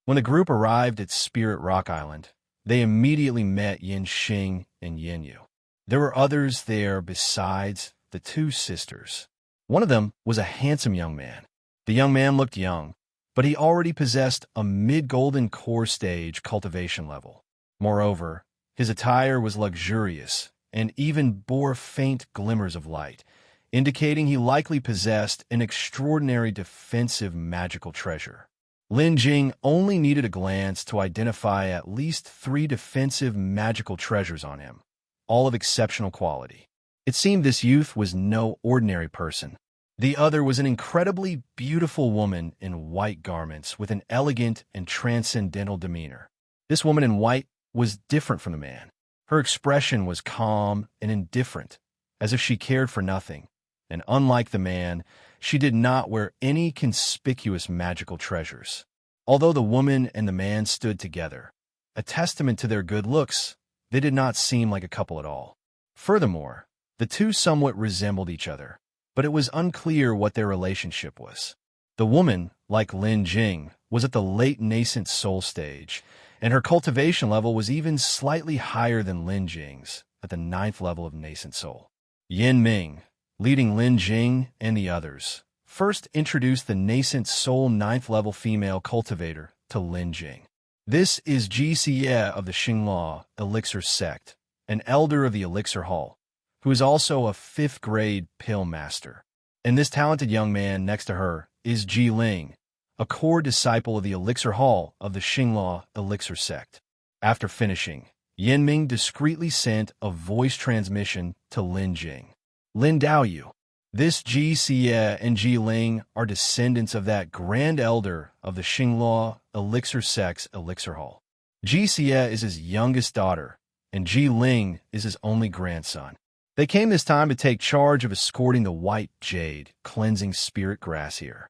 When the group arrived at Spirit Rock Island, they immediately met Yin Xing and Yin Yu. There were others there besides the two sisters. One of them was a handsome young man. The young man looked young, but he already possessed a mid-golden core stage cultivation level. Moreover, his attire was luxurious and even bore faint glimmers of light, indicating he likely possessed an extraordinary defensive magical treasure. Lin Jing only needed a glance to identify at least 3 defensive magical treasures on him, all of exceptional quality. It seemed this youth was no ordinary person. The other was an incredibly beautiful woman in white garments with an elegant and transcendental demeanor. This woman in white was different from the man. Her expression was calm and indifferent, as if she cared for nothing, and unlike the man, she did not wear any conspicuous magical treasures. Although the woman and the man stood together, a testament to their good looks, they did not seem like a couple at all. Furthermore, the two somewhat resembled each other, but it was unclear what their relationship was. The woman, like Lin Jing, was at the late nascent soul stage, and her cultivation level was even slightly higher than Lin Jing's, at the 9th level of nascent soul. Nanming, leading Lin Jing and the others, first introduced the nascent soul 9th level female cultivator to Lin Jing. This is Xiyue of the Xiyue elixir sect, an elder of the elixir hall, who is also a 5th grade pill master. And this talented young man next to her is Xiyue, a core disciple of the elixir hall of the Xiyue elixir sect. After finishing, Nanming discreetly sent a voice transmission to Lin Jing. Lin Daoyu. This Xiyue and Xiyue are descendants of that grand elder of the Xiyue elixir sect's elixir hall. Xiyue is his youngest daughter, and Xiyue is his only grandson. They came this time to take charge of escorting the white jade, cleansing spirit grass here.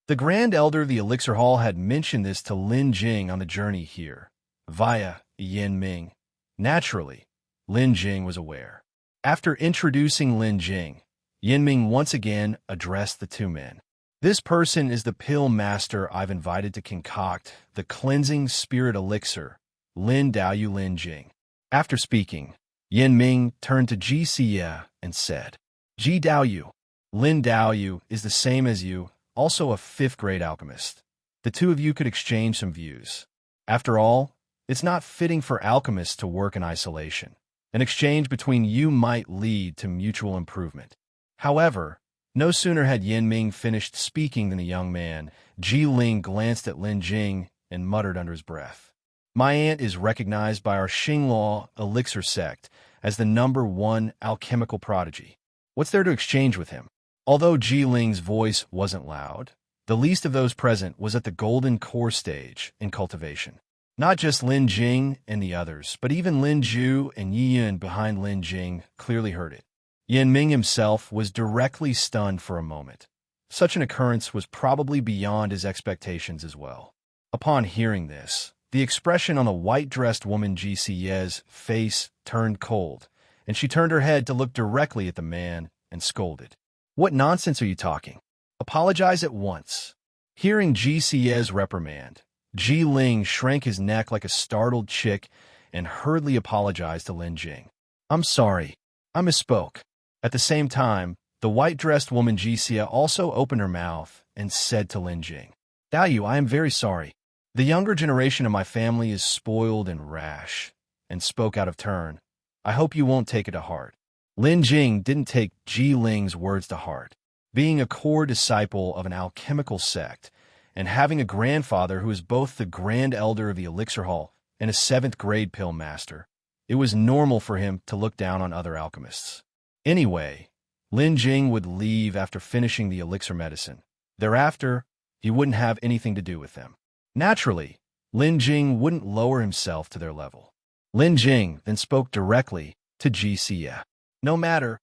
The Grand Elder of the Elixir Hall had mentioned this to Lin Jing on the journey here, via Nanming. Naturally, Lin Jing was aware. After introducing Lin Jing, Nanming once again addressed the two men. This person is the pill master I've invited to concoct the cleansing spirit elixir, Lin Daoyu Lin Jing. After speaking, Nanming turned to Xiyue and said, Ji Daoyu, Lin Daoyu is the same as you, also a 5th grade alchemist. The two of you could exchange some views. After all, it's not fitting for alchemists to work in isolation. An exchange between you might lead to mutual improvement. However, no sooner had Nanming finished speaking than the young man, Xiyue, glanced at Lin Jing and muttered under his breath, My aunt is recognized by our Xiyue elixir sect as the #1 alchemical prodigy. What's there to exchange with him? Although Xiyue's voice wasn't loud, the least of those present was at the golden core stage in cultivation. Not just Lin Jing and the others, but even Lin Jue and Xiyue behind Lin Jing clearly heard it. Nanming himself was directly stunned for a moment. Such an occurrence was probably beyond his expectations as well. Upon hearing this, the expression on the white-dressed woman Xiyue's face turned cold, and she turned her head to look directly at the man and scolded. What nonsense are you talking? Apologize at once. Hearing Xiyue's reprimand, Xiyue shrank his neck like a startled chick and hurriedly apologized to Lin Jing. I'm sorry. I misspoke. At the same time, the white-dressed woman Xiyue also opened her mouth and said to Lin Jing, Daoyu, I am very sorry. The younger generation of my family is spoiled and rash, and spoke out of turn. I hope you won't take it to heart. Lin Jing didn't take Xiyue's words to heart. Being a core disciple of an alchemical sect, and having a grandfather who is both the Grand Elder of the Elixir Hall and a 7th grade pill master, it was normal for him to look down on other alchemists. Anyway, Lin Jing would leave after finishing the elixir medicine. Thereafter, he wouldn't have anything to do with them. Naturally, Lin Jing wouldn't lower himself to their level. Lin Jing then spoke directly to Xiyue. No matter.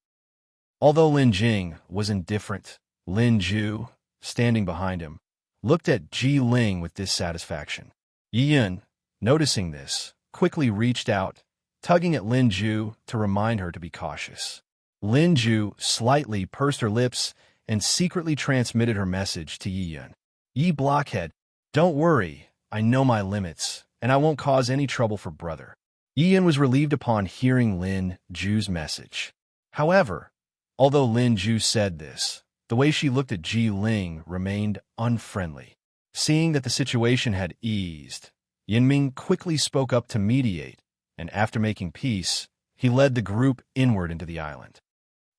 Although Lin Jing was indifferent, Lin Jue, standing behind him, looked at Xiyue with dissatisfaction. Xiyue, noticing this, quickly reached out, tugging at Lin Jue to remind her to be cautious. Lin Jue slightly pursed her lips and secretly transmitted her message to Xiyue. Yi blockhead, don't worry, I know my limits, and I won't cause any trouble for brother. Xiyue was relieved upon hearing Lin Jue's message. However, although Lin Jue said this, the way she looked at Xiyue remained unfriendly. Seeing that the situation had eased, Nanming quickly spoke up to mediate, and after making peace, he led the group inward into the island.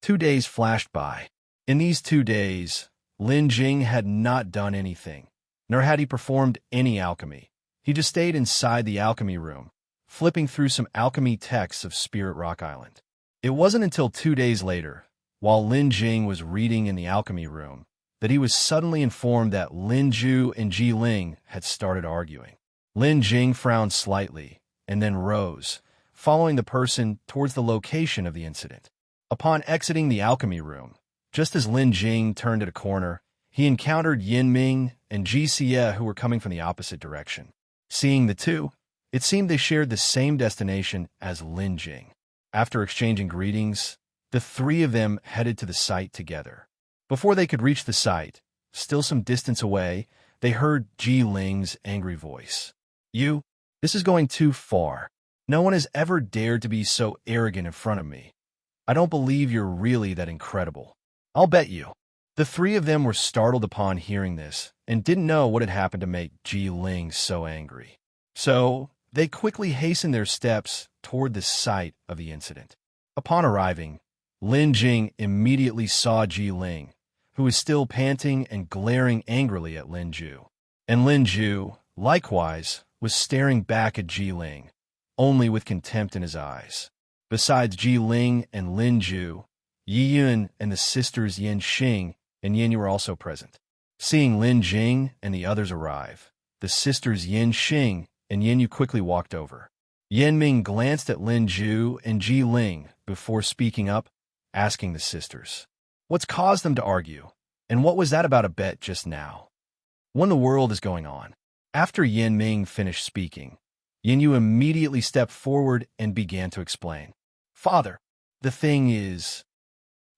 2 days flashed by. In these 2 days, Lin Jing had not done anything, nor had he performed any alchemy. He just stayed inside the alchemy room, flipping through some alchemy texts of Spirit Rock Island. It wasn't until 2 days later, while Lin Jing was reading in the alchemy room, that he was suddenly informed that Lin Jue and Xiyue had started arguing. Lin Jing frowned slightly, and then rose, following the person towards the location of the incident. Upon exiting the alchemy room, Just as Lin Jing turned at a corner, he encountered Nanming and Xiyue, who were coming from the opposite direction. Seeing the two, it seemed they shared the same destination as Lin Jing. After exchanging greetings, the three of them headed to the site together. Before they could reach the site, still some distance away, they heard Ji Ling's angry voice. "You, this is going too far. No one has ever dared to be so arrogant in front of me. I don't believe you're really that incredible. I'll bet you." The three of them were startled upon hearing this and didn't know what had happened to make Ji Ling so angry. So they quickly hastened their steps toward the site of the incident. Upon arriving, Lin Jing immediately saw Ji Ling, who was still panting and glaring angrily at Lin Ju. And Lin Ju, likewise, was staring back at Ji Ling, only with contempt in his eyes. Besides Ji Ling and Lin Ju, Xiyue and the sisters Yin Xing and Yin Yu were also present. Seeing Lin Jing and the others arrive, the sisters Yin Xing and Yin Yu quickly walked over. Nanming glanced at Lin Ju and Ji Ling before speaking up, asking the sisters, "What's caused them to argue? And what was that about a bet just now? What in the world is going on?" After Nanming finished speaking, Yin Yu immediately stepped forward and began to explain. "Father, the thing is..."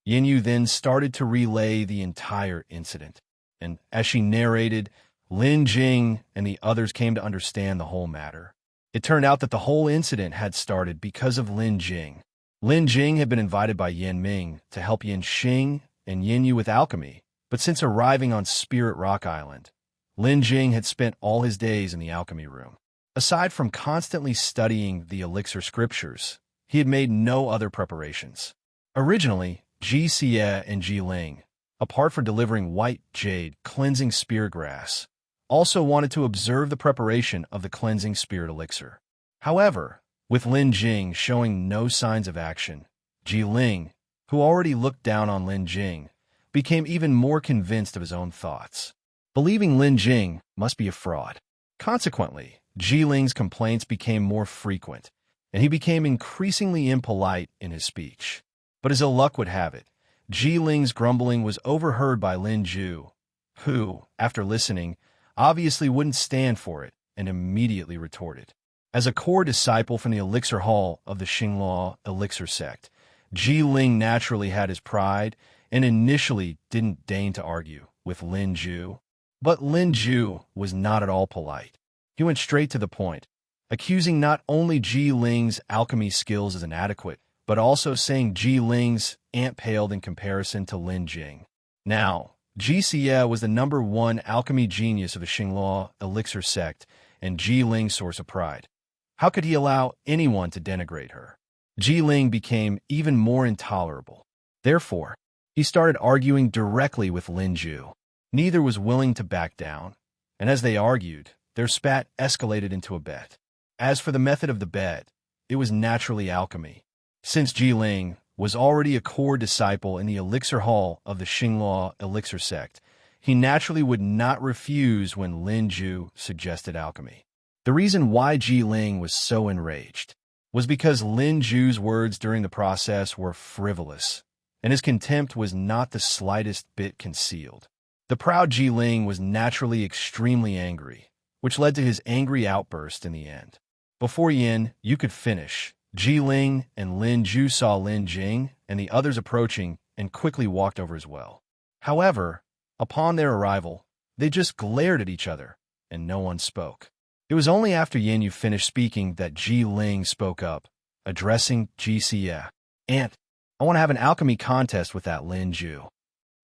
Yin Yu then started to relay the entire incident, and as she narrated, Lin Jing and the others came to understand the whole matter. It turned out that the whole incident had started because of Lin Jing. Lin Jing had been invited by Nanming to help Yin Xing and Yin Yu with alchemy, but since arriving on Spirit Rock Island, Lin Jing had spent all his days in the alchemy room. Aside from constantly studying the elixir scriptures, he had made no other preparations. Originally, Xiyue and Ji Ling, apart from delivering white jade cleansing spirit grass, also wanted to observe the preparation of the cleansing spirit elixir. However, with Lin Jing showing no signs of action, Ji Ling, who already looked down on Lin Jing, became even more convinced of his own thoughts, believing Lin Jing must be a fraud. Consequently, Ji Ling's complaints became more frequent, and he became increasingly impolite in his speech. But as ill luck would have it, Ji Ling's grumbling was overheard by Lin Ju, who, after listening, obviously wouldn't stand for it and immediately retorted. As a core disciple from the elixir hall of the Xiyue elixir sect, Ji Ling naturally had his pride and initially didn't deign to argue with Lin Ju. But Lin Ju was not at all polite. He went straight to the point, accusing not only Ji Ling's alchemy skills as inadequate, but also saying Ji Ling's ant paled in comparison to Lin Jing. Now, Xiyue was the #1 alchemy genius of the Xiyue elixir sect and Ji Ling's source of pride. How could he allow anyone to denigrate her? Ji Ling became even more intolerable. Therefore, he started arguing directly with Lin Ju. Neither was willing to back down, and as they argued, their spat escalated into a bet. As for the method of the bet, it was naturally alchemy. Since Ji Ling was already a core disciple in the elixir hall of the Xiyue elixir sect, he naturally would not refuse when Lin Ju suggested alchemy. The reason why Ji Ling was so enraged was because Lin Ju's words during the process were frivolous, and his contempt was not the slightest bit concealed. The proud Ji Ling was naturally extremely angry, which led to his angry outburst in the end. Before Yu could finish, Ji Ling and Lin Ju saw Lin Jing and the others approaching and quickly walked over as well. However, upon their arrival, they just glared at each other, and no one spoke. It was only after Yu finished speaking that Ji Ling spoke up, addressing Xiyue. "Aunt, I want to have an alchemy contest with that Lin Ju."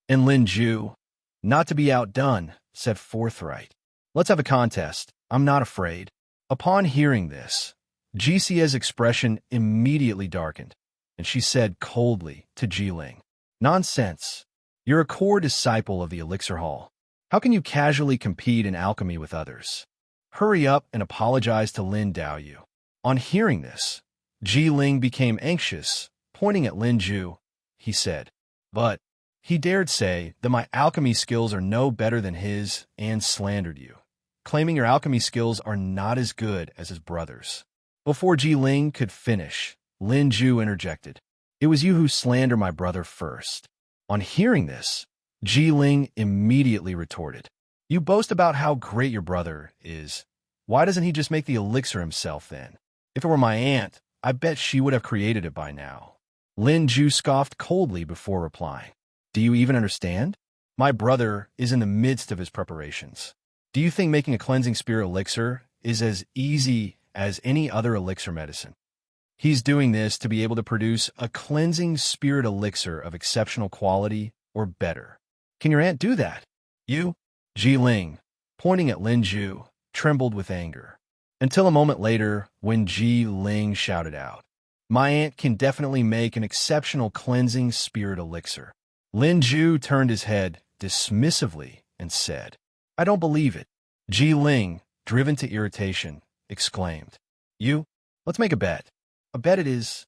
And Lin Ju, not to be outdone, said forthright, "Let's have a contest. I'm not afraid." Upon hearing this, Xiyue's expression immediately darkened, and she said coldly to Ji Ling, "Nonsense. You're a core disciple of the elixir hall. How can you casually compete in alchemy with others? Hurry up and apologize to Lin Daoyu." On hearing this, Ji Ling became anxious. Pointing at Lin Ju, he said, "But..." He dared say that my alchemy skills are no better than his and slandered you, claiming your alchemy skills are not as good as his brother's. Before Ji Ling could finish, Lin Ju interjected, "It was you who slandered my brother first." On hearing this, Ling immediately retorted, "You boast about how great your brother is. Why doesn't he just make the elixir himself then? If it were my aunt, I bet she would have created it by now." Lin Jing scoffed coldly before replying, "Do you even understand? My brother is in the midst of his preparations. Do you think making a cleansing spirit elixir is as easy as any other elixir medicine? He's doing this to be able to produce a cleansing spirit elixir of exceptional quality or better. Can your aunt do that?" You, Ling, pointing at Lin Jing, trembled with anger. Until a moment later, when Ling shouted out, "My aunt can definitely make an exceptional cleansing spirit elixir." Lin Jing turned his head dismissively and said, "I don't believe it." Ling, driven to irritation, exclaimed, "You, let's make a bet. A bet it is."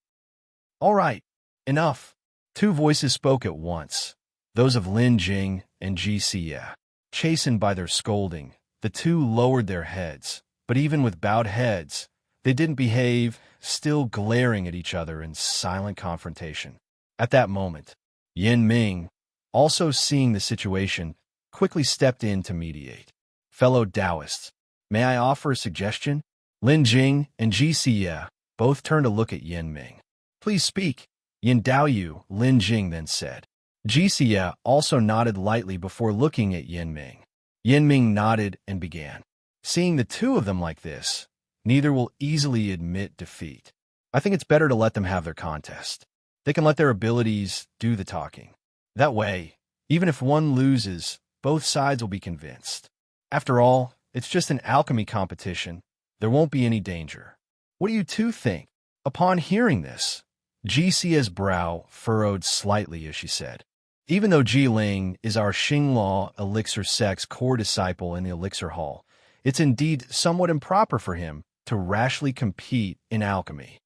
"All right, enough." Two voices spoke at once, those of Lin Jing and Xiyue. Chastened by their scolding, the two lowered their heads, but even with bowed heads, they didn't behave, still glaring at each other in silent confrontation. At that moment, Nanming, also seeing the situation, quickly stepped in to mediate. "Fellow Taoists, may I offer a suggestion?" Lin Jing and Xiyue both turned to look at Nanming. "Please speak." "Yin Daoyu," Lin Jing then said. Xiyue also nodded lightly before looking at Nanming. Nanming nodded and began. "Seeing the two of them like this, neither will easily admit defeat. I think it's better to let them have their contest. They can let their abilities do the talking. That way, even if one loses, both sides will be convinced. After all, it's just an alchemy competition. There won't be any danger. What do you two think?" Upon hearing this, Xiyue's brow furrowed slightly as she said, "Even though Ling is our Xinglaw elixir sect's core disciple in the elixir hall, it's indeed somewhat improper for him to rashly compete in alchemy.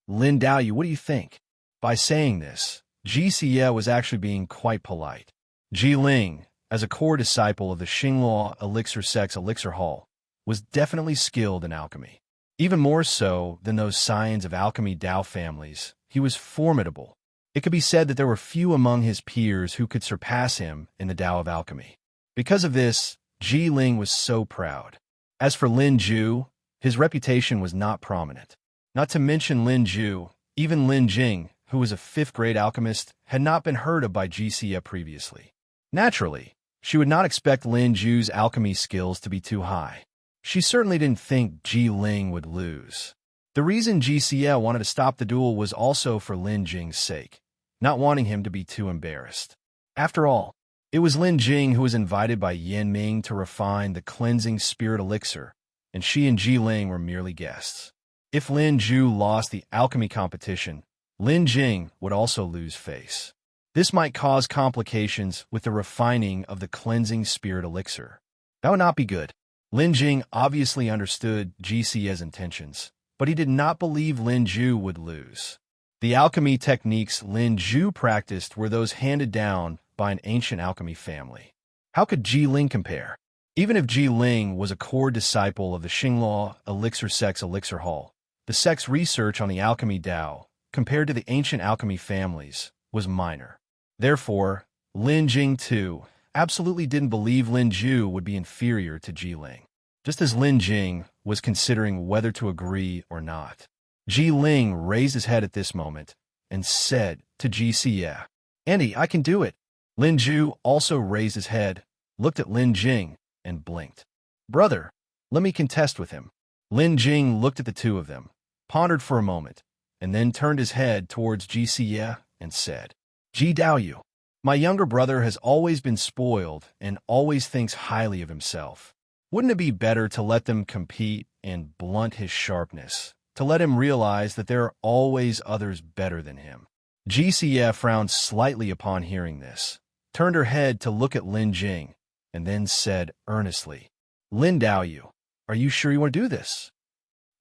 Lin Daoyu, what do you think?" By saying this, Xiyue was actually being quite polite. Ling, as a core disciple of the Xinglaw elixir sect's elixir hall, was definitely skilled in alchemy. Even more so than those scions of alchemy Dao families, he was formidable. It could be said that there were few among his peers who could surpass him in the Tao of alchemy. Because of this, Ling was so proud. As for Lin Jing, his reputation was not prominent. Not to mention Lin Jing, even Lin Jing, who was a fifth-grade alchemist, had not been heard of by Xiyue previously. Naturally, she would not expect Lin Jing's alchemy skills to be too high. She certainly didn't think Ling would lose. The reason Xiyue wanted to stop the duel was also for Lin Jing's sake, not wanting him to be too embarrassed. After all, it was Lin Jing who was invited by Nanming to refine the cleansing spirit elixir, and she and Ling were merely guests. If Lin Jing lost the alchemy competition, Lin Jing would also lose face. This might cause complications with the refining of the cleansing spirit elixir. That would not be good. Lin Jing obviously understood Xiyue's intentions, but he did not believe Lin Jing would lose. The alchemy techniques Lin Jing practiced were those handed down by an ancient alchemy family. How could Ling compare? Even if Ling was a core disciple of the Xinglaw elixir sect's elixir hall, the sect's research on the alchemy Dao, compared to the ancient alchemy families, was minor. Therefore, Lin Jing, too, absolutely didn't believe Lin Jing would be inferior to Ling, just as Lin Jing was considering whether to agree or not. Ling raised his head at this moment and said to Xiyue, "Auntie, I can do it." Lin Jing also raised his head, looked at Lin Jing, and blinked. "Brother, let me contest with him." Lin Jing looked at the two of them, pondered for a moment, and then turned his head towards Xiyue and said, "Daoyu, my younger brother has always been spoiled and always thinks highly of himself. Wouldn't it be better to let them compete and blunt his sharpness, to let him realize that there are always others better than him?" Xiyue frowned slightly upon hearing this, turned her head to look at Lin Jing, and then said earnestly, "Lin Daoyu, are you sure you want to do this?"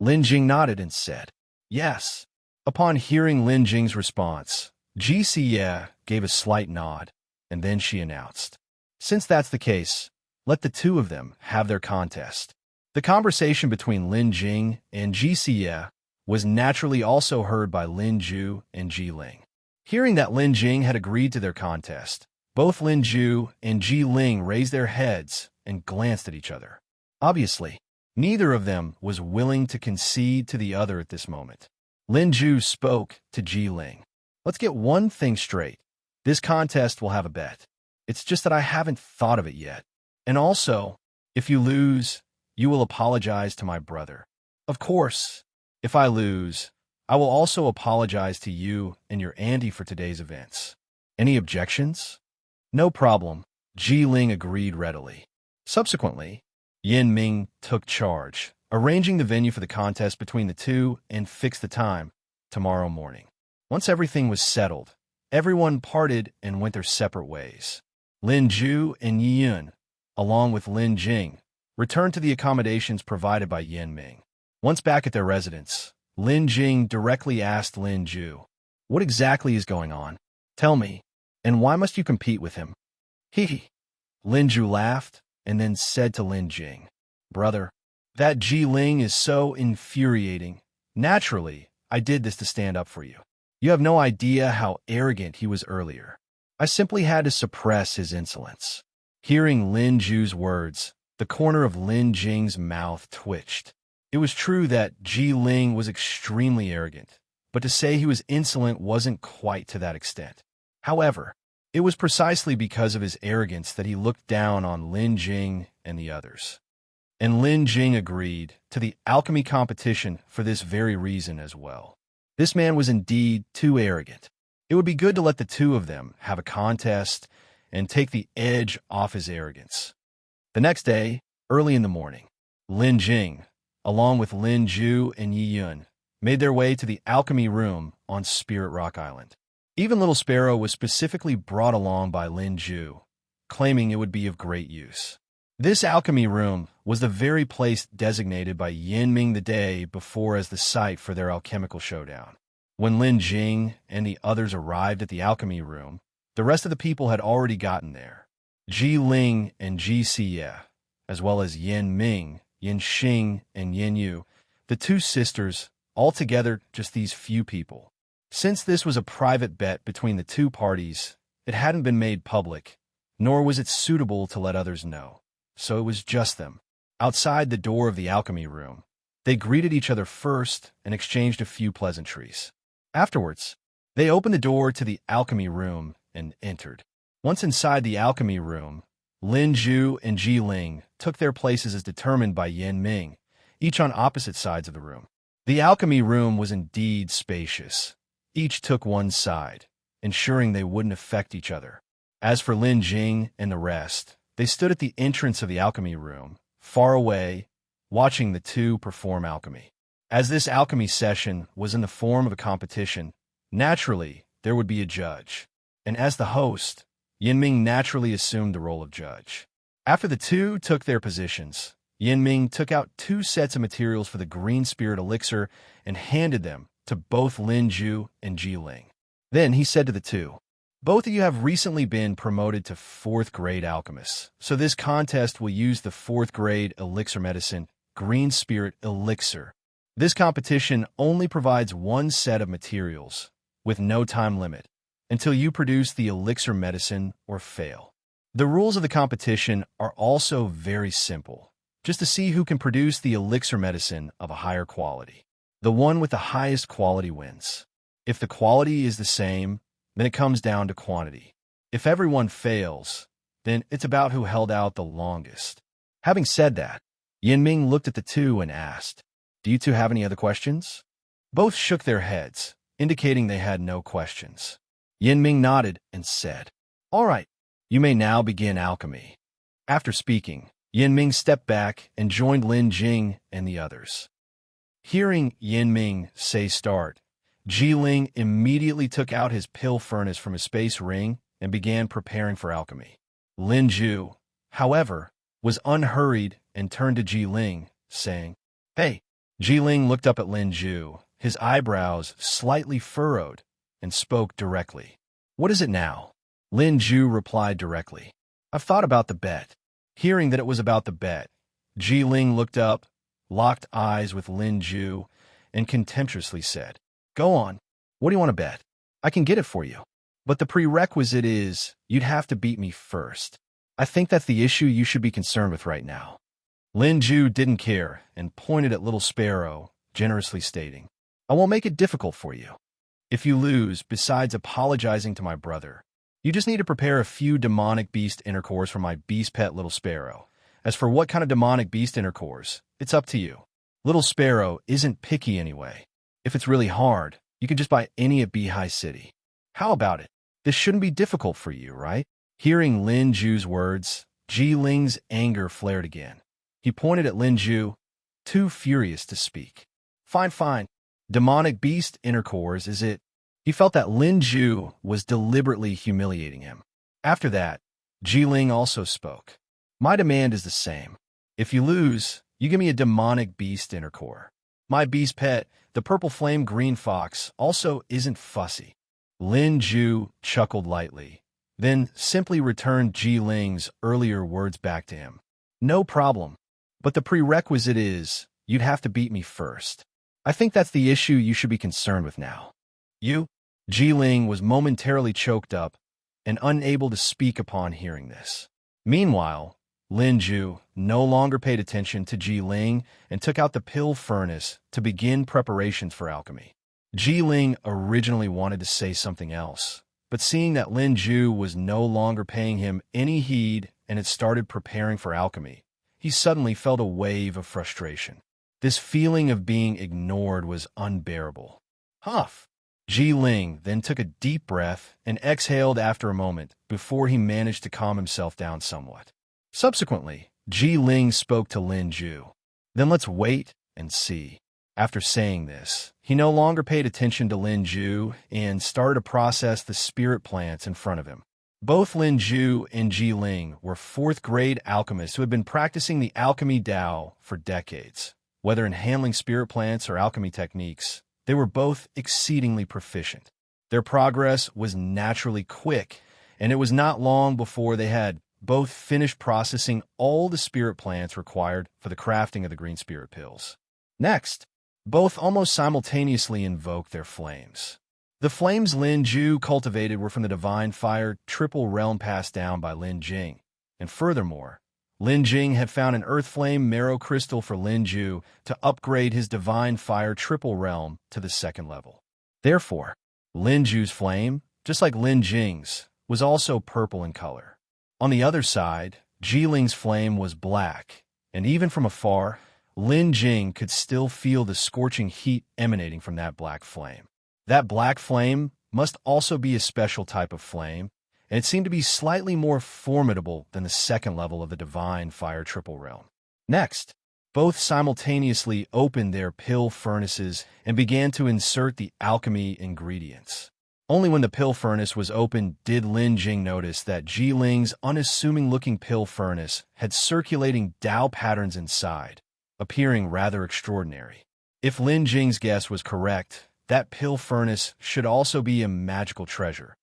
Lin Jing nodded and said, "Yes." Upon hearing Lin Jing's response, Xiyue gave a slight nod, and then she announced, "Since that's the case, let the two of them have their contest." The conversation between Lin Jing and Xiyue was naturally also heard by Lin Jing and Ling. Hearing that Lin Jing had agreed to their contest, both Lin Ju and Ji Ling raised their heads and glanced at each other. Obviously, neither of them was willing to concede to the other at this moment. Lin Ju spoke to Ji Ling. Let's get one thing straight. This contest will have a bet. It's just that I haven't thought of it yet. And also, if you lose, you will apologize to my brother. Of course, if I lose, I will also apologize to you and your auntie for today's events. Any objections? No problem, Ji Ling agreed readily. Subsequently, Nanming took charge, arranging the venue for the contest between the two and fixed the time, tomorrow morning. Once everything was settled, everyone parted and went their separate ways. Lin Ju and Yiyun, along with Lin Jing, returned to the accommodations provided by Nanming. Once back at their residence, Lin Jing directly asked Lin Ju, "What exactly is going on? Tell me, and why must you compete with him?" He. Lin Ju laughed and then said to Lin Jing, "Brother, that Ji Ling is so infuriating. Naturally, I did this to stand up for you. You have no idea how arrogant he was earlier. I simply had to suppress his insolence." Hearing Lin Ju's words, the corner of Lin Jing's mouth twitched. It was true that Ji Ling was extremely arrogant, but to say he was insolent wasn't quite to that extent. However, it was precisely because of his arrogance that he looked down on Lin Jing and the others. And Lin Jing agreed to the alchemy competition for this very reason as well. This man was indeed too arrogant. It would be good to let the two of them have a contest and take the edge off his arrogance. The next day, early in the morning, Lin Jing, along with Lin Ju and Yiyun, made their way to the alchemy room on Spirit Rock Island. Even Little Sparrow was specifically brought along by Lin Ju, claiming it would be of great use. This alchemy room was the very place designated by Nanming the day before as the site for their alchemical showdown. When Lin Jing and the others arrived at the alchemy room, the rest of the people had already gotten there. Ji Ling and Ji Xiyue, as well as Nanming, Yin Xing, and Yin Yu, the two sisters, altogether just these few people. Since this was a private bet between the two parties, it hadn't been made public, nor was it suitable to let others know. So it was just them. Outside the door of the alchemy room, they greeted each other first and exchanged a few pleasantries. Afterwards, they opened the door to the alchemy room and entered. Once inside the alchemy room, Lin Ju and Ji Ling took their places as determined by Nanming, each on opposite sides of the room. The alchemy room was indeed spacious. Each took one side, ensuring they wouldn't affect each other. As for Lin Jing and the rest, they stood at the entrance of the alchemy room, far away, watching the two perform alchemy. As this alchemy session was in the form of a competition, naturally, there would be a judge. And as the host, Nanming naturally assumed the role of judge. After the two took their positions, Nanming took out 2 sets of materials for the green spirit elixir and handed them to both Lin Ju and Ji Ling. Then he said to the two, "Both of you have recently been promoted to 4th grade alchemists, so this contest will use the 4th grade elixir medicine, green spirit elixir. This competition only provides 1 set of materials, with no time limit, until you produce the elixir medicine or fail. The rules of the competition are also very simple, just to see who can produce the elixir medicine of a higher quality. The one with the highest quality wins. If the quality is the same, then it comes down to quantity. If everyone fails, then it's about who held out the longest." Having said that, Nanming looked at the two and asked, "Do you two have any other questions?" Both shook their heads, indicating they had no questions. Nanming nodded and said, "All right, you may now begin alchemy." After speaking, Nanming stepped back and joined Lin Jing and the others. Hearing Nanming say start, Ji Ling immediately took out his pill furnace from his space ring and began preparing for alchemy. Lin Ju, however, was unhurried and turned to Ji Ling, saying, "Hey." Ji Ling looked up at Lin Ju, his eyebrows slightly furrowed, and spoke directly. "What is it now?" Lin Ju replied directly, "I've thought about the bet." Hearing that it was about the bet, Ji Ling looked up, locked eyes with Lin Ju, and contemptuously said, "Go on. What do you want to bet?" I can get it for you. But the prerequisite is you'd have to beat me first. I think that's the issue you should be concerned with right now. Lin Jing didn't care and pointed at Little Sparrow, generously stating, I won't make it difficult for you. If you lose, besides apologizing to my brother, you just need to prepare a few demonic beast intercores for my beast pet Little Sparrow. As for what kind of demonic beast intercores, it's up to you. Little Sparrow isn't picky anyway. If it's really hard, you can just buy any at Beehive City. How about it? This shouldn't be difficult for you, right? Hearing Lin Jing's words, Ling's anger flared again. He pointed at Lin Jing, too furious to speak. Fine. Demonic beast intercores, is it? He felt that Lin Jing was deliberately humiliating him. After that, Ling also spoke. My demand is the same. If you lose, you give me a demonic beast intercore. My beast pet, the purple flame green fox, also isn't fussy. Lin Jing chuckled lightly, then simply returned Ling's earlier words back to him. No problem. But the prerequisite is, you'd have to beat me first. I think that's the issue you should be concerned with now. You? Ling was momentarily choked up and unable to speak upon hearing this. Meanwhile, Lin Jing no longer paid attention to Ling and took out the pill furnace to begin preparations for alchemy. Ling originally wanted to say something else, but seeing that Lin Jing was no longer paying him any heed and had started preparing for alchemy, he suddenly felt a wave of frustration. This feeling of being ignored was unbearable. Huff! Ling then took a deep breath and exhaled after a moment before he managed to calm himself down somewhat. Subsequently, Ling spoke to Lin Jing. Then let's wait and see. After saying this, he no longer paid attention to Lin Jing and started to process the spirit plants in front of him. Both Lin Jing and Ling were fourth-grade alchemists who had been practicing the alchemy Dao for decades. Whether in handling spirit plants or alchemy techniques, they were both exceedingly proficient. Their progress was naturally quick, and it was not long before they had both finished processing all the spirit plants required for the crafting of the green spirit pills. Next, both almost simultaneously invoked their flames. The flames Lin Jing cultivated were from the divine fire triple realm passed down by Lin Jing, and furthermore, Lin Jing had found an earth flame marrow crystal for Lin Jing to upgrade his divine fire triple realm to the second level. Therefore, Lin Jing's flame, just like Lin Jing's, was also purple in color. On the other side, Ling's flame was black, and even from afar, Lin Jing could still feel the scorching heat emanating from that black flame. That black flame must also be a special type of flame, and it seemed to be slightly more formidable than the second level of the divine fire triple realm. Next, both simultaneously opened their pill furnaces and began to insert the alchemy ingredients. Only when the pill furnace was opened did Lin Jing notice that Ling's unassuming-looking pill furnace had circulating Dao patterns inside, appearing rather extraordinary. If Lin Jing's guess was correct, that pill furnace should also be a magical treasure.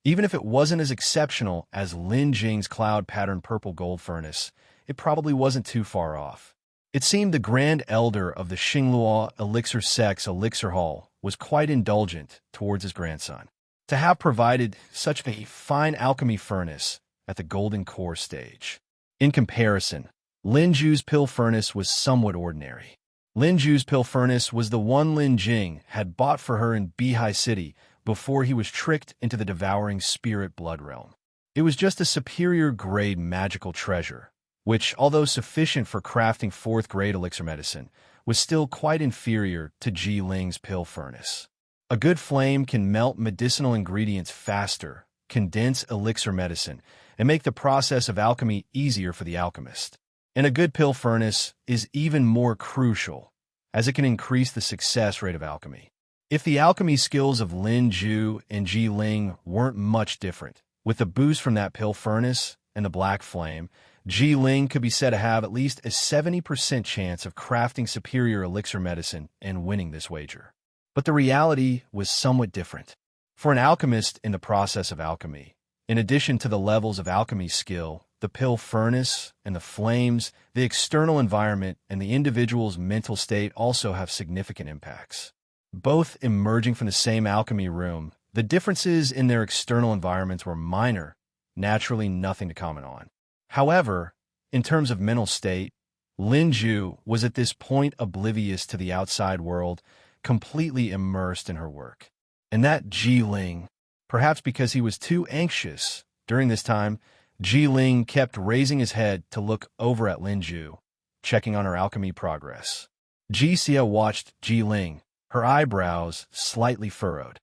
Even if it wasn't as exceptional as Lin Jing's cloud pattern purple gold furnace, it probably wasn't too far off. It seemed the Grand Elder of the Xingluo Elixir Sect's Elixir Hall was quite indulgent towards his grandson. To have provided such a fine alchemy furnace at the Golden Core stage. In comparison, Lin Jing's pill furnace was somewhat ordinary. Lin Jing's pill furnace was the one Lin Jing had bought for her in Beehive City before he was tricked into the devouring spirit blood realm. It was just a superior grade magical treasure, which, although sufficient for crafting fourth-grade elixir medicine, was still quite inferior to Ling's pill furnace. A good flame can melt medicinal ingredients faster, condense elixir medicine, and make the process of alchemy easier for the alchemist. And a good pill furnace is even more crucial, as it can increase the success rate of alchemy. If the alchemy skills of Lin Jing and Ling weren't much different, with the boost from that pill furnace and the black flame, Ling could be said to have at least a 70% chance of crafting superior elixir medicine and winning this wager. But the reality was somewhat different. For an alchemist in the process of alchemy, in addition to the levels of alchemy skill, the pill furnace and the flames, the external environment, and the individual's mental state also have significant impacts. Both emerging from the same alchemy room, The differences in their external environments were minor, naturally nothing to comment on. However, in terms of mental state, Lin Jing was at this point oblivious to the outside world, completely immersed in her work. And that Xiyue, perhaps because he was too anxious during this time, Xiyue kept raising his head to look over at Lin Jing, checking on her alchemy progress. Xiyue watched Xiyue, her eyebrows slightly furrowed.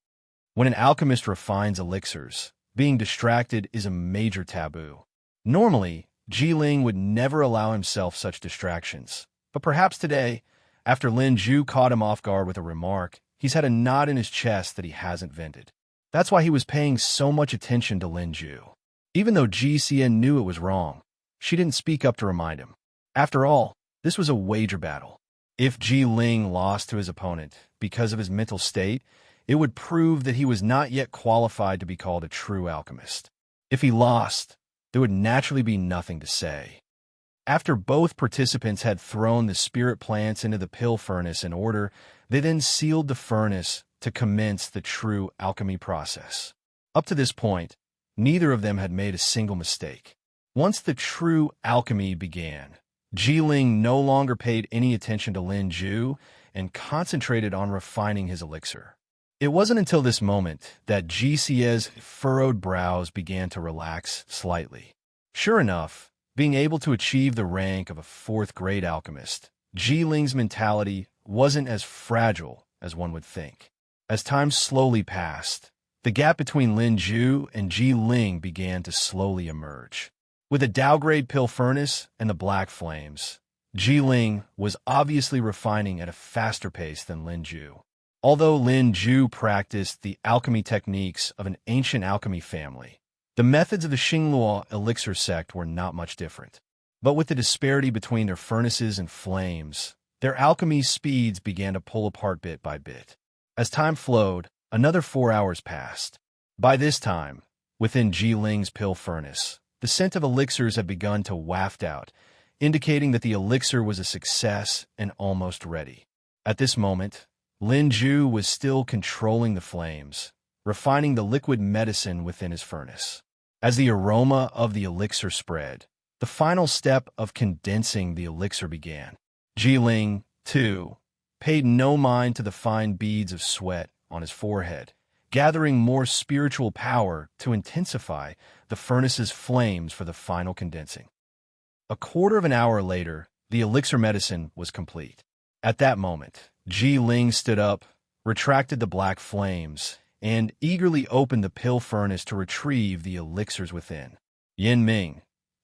When an alchemist refines elixirs, being distracted is a major taboo. Normally, Xiyue would never allow himself such distractions, but perhaps today, after Lin Jing caught him off guard with a remark, he's had a knot in his chest that he hasn't vented. That's why he was paying so much attention to Lin Jing. Even though Xiyue knew it was wrong, she didn't speak up to remind him. After all, this was a wager battle. If Xiyue lost to his opponent because of his mental state, it would prove that he was not yet qualified to be called a true alchemist. If he lost, there would naturally be nothing to say. After both participants had thrown the spirit plants into the pill furnace in order, they then sealed the furnace to commence the true alchemy process. Up to this point, neither of them had made a single mistake. Once the true alchemy began, Xiyue no longer paid any attention to Lin Jing and concentrated on refining his elixir. It wasn't until this moment that Xiyue's furrowed brows began to relax slightly. Sure enough, being able to achieve the rank of a fourth-grade alchemist, Xiyue's mentality wasn't as fragile as one would think. As time slowly passed, the gap between Lin Jing and Xiyue began to slowly emerge. With a downgrade pill furnace and the black flames, Xiyue was obviously refining at a faster pace than Lin Jing. Although Lin Jing practiced the alchemy techniques of an ancient alchemy family, the methods of the Xiyue elixir sect were not much different. But with the disparity between their furnaces and flames, their alchemy speeds began to pull apart bit by bit. As time flowed, another 4 hours passed. By this time, within Xiyue's pill furnace, the scent of elixirs had begun to waft out, indicating that the elixir was a success and almost ready. At this moment, Lin Jing was still controlling the flames, refining the liquid medicine within his furnace. As the aroma of the elixir spread, the final step of condensing the elixir began. Xiyue, too, paid no mind to the fine beads of sweat on his forehead, gathering more spiritual power to intensify the furnace's flames for the final condensing. A quarter of an hour later, the elixir medicine was complete. At that moment, Xiyue stood up, retracted the black flames, and eagerly opened the pill furnace to retrieve the elixirs within. Nanming,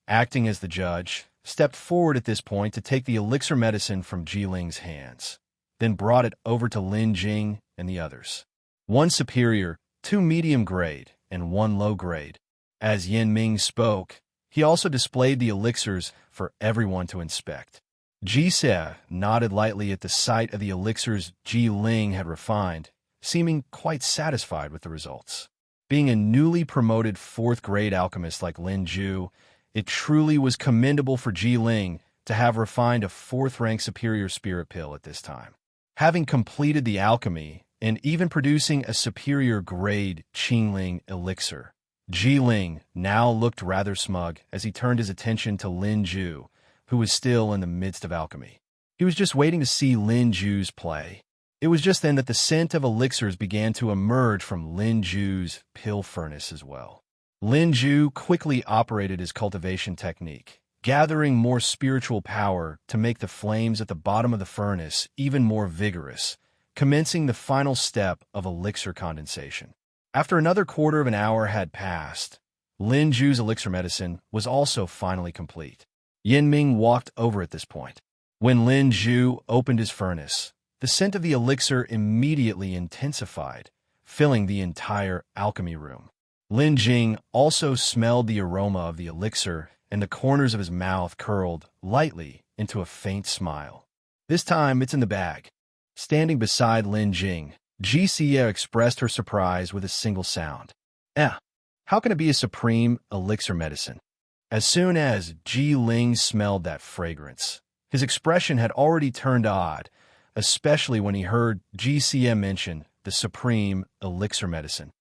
acting as the judge, stepped forward at this point to take the elixir medicine from Xiyue's hands, then brought it over to Lin Jing and the others. One superior, 2 medium grade, and 1 low grade. As Nanming spoke, he also displayed the elixirs for everyone to inspect. Xiyue nodded lightly at the sight of the elixirs Xiyue had refined, seeming quite satisfied with the results. Being a newly promoted 4th-grade alchemist like Lin Jing, it truly was commendable for Xiyue to have refined a 4th-rank superior spirit pill at this time. Having completed the alchemy and even producing a superior grade Qingling elixir, Xiyue now looked rather smug as he turned his attention to Lin Jing, who was still in the midst of alchemy. He was just waiting to see Lin Jing's play. It was just then that the scent of elixirs began to emerge from Lin Jing's pill furnace as well. Lin Jing quickly operated his cultivation technique, gathering more spiritual power to make the flames at the bottom of the furnace even more vigorous, commencing the final step of elixir condensation. After another quarter of an hour had passed, Lin Jing's elixir medicine was also finally complete. Nanming walked over at this point. When Lin Jing opened his furnace, the scent of the elixir immediately intensified, filling the entire alchemy room. Lin Jing also smelled the aroma of the elixir, and the corners of his mouth curled lightly into a faint smile. This time, it's in the bag. Standing beside Lin Jing, Xiyue expressed her surprise with a single sound. How can it be a supreme elixir medicine? As soon as Xiyue smelled that fragrance, his expression had already turned odd, especially when he heard Xiyue mention the supreme elixir medicine.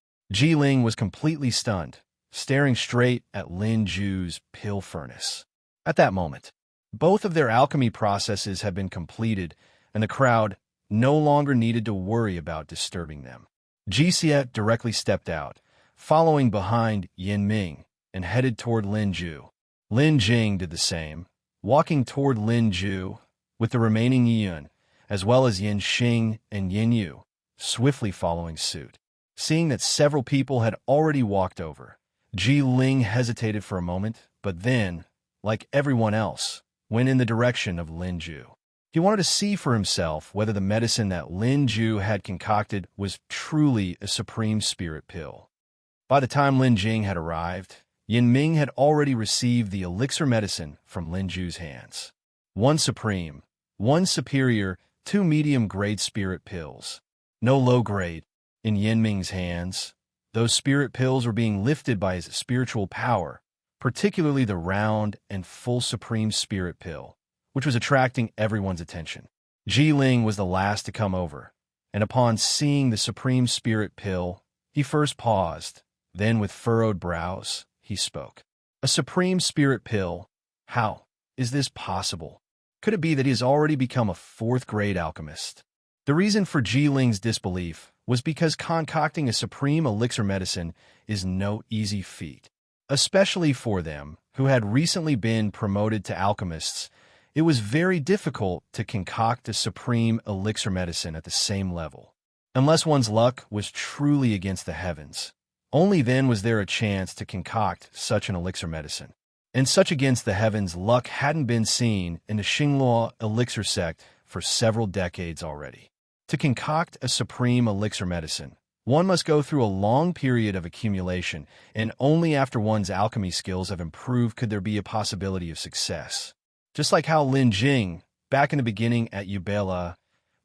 Ling was completely stunned, staring straight at Lin Ju's pill furnace. At that moment, both of their alchemy processes had been completed, and the crowd no longer needed to worry about disturbing them. Xiyue directly stepped out, following behind Nanming, and headed toward Lin Ju. Lin Jing did the same, walking toward Lin Ju, with the remaining Yun, as well as Yin Xing and Xiyue, swiftly following suit. Seeing that several people had already walked over, Ling hesitated for a moment, but then, like everyone else, went in the direction of Lin Ju. He wanted to see for himself whether the medicine that Lin Ju had concocted was truly a supreme spirit pill. By the time Lin Jing had arrived, Nanming had already received the elixir medicine from Lin Ju's hands. One supreme, one superior, 2 medium-grade spirit pills. No low-grade. In Nanming's hands, those spirit pills were being lifted by his spiritual power, particularly the round and full supreme spirit pill, which was attracting everyone's attention. Ling was the last to come over, and upon seeing the supreme spirit pill, he first paused, then with furrowed brows, he spoke. A supreme spirit pill? How is this possible? Could it be that he has already become a 4th-grade alchemist? The reason for Ling's disbelief was because concocting a supreme elixir medicine is no easy feat. Especially for them, who had recently been promoted to alchemists, it was very difficult to concoct a supreme elixir medicine at the same level. Unless one's luck was truly against the heavens, only then was there a chance to concoct such an elixir medicine. And such against the heavens luck hadn't been seen in the Xingluo elixir sect for several decades already. To concoct a supreme elixir medicine, one must go through a long period of accumulation, and only after one's alchemy skills have improved could there be a possibility of success. Just like how Lin Jing, back in the beginning at Ubela,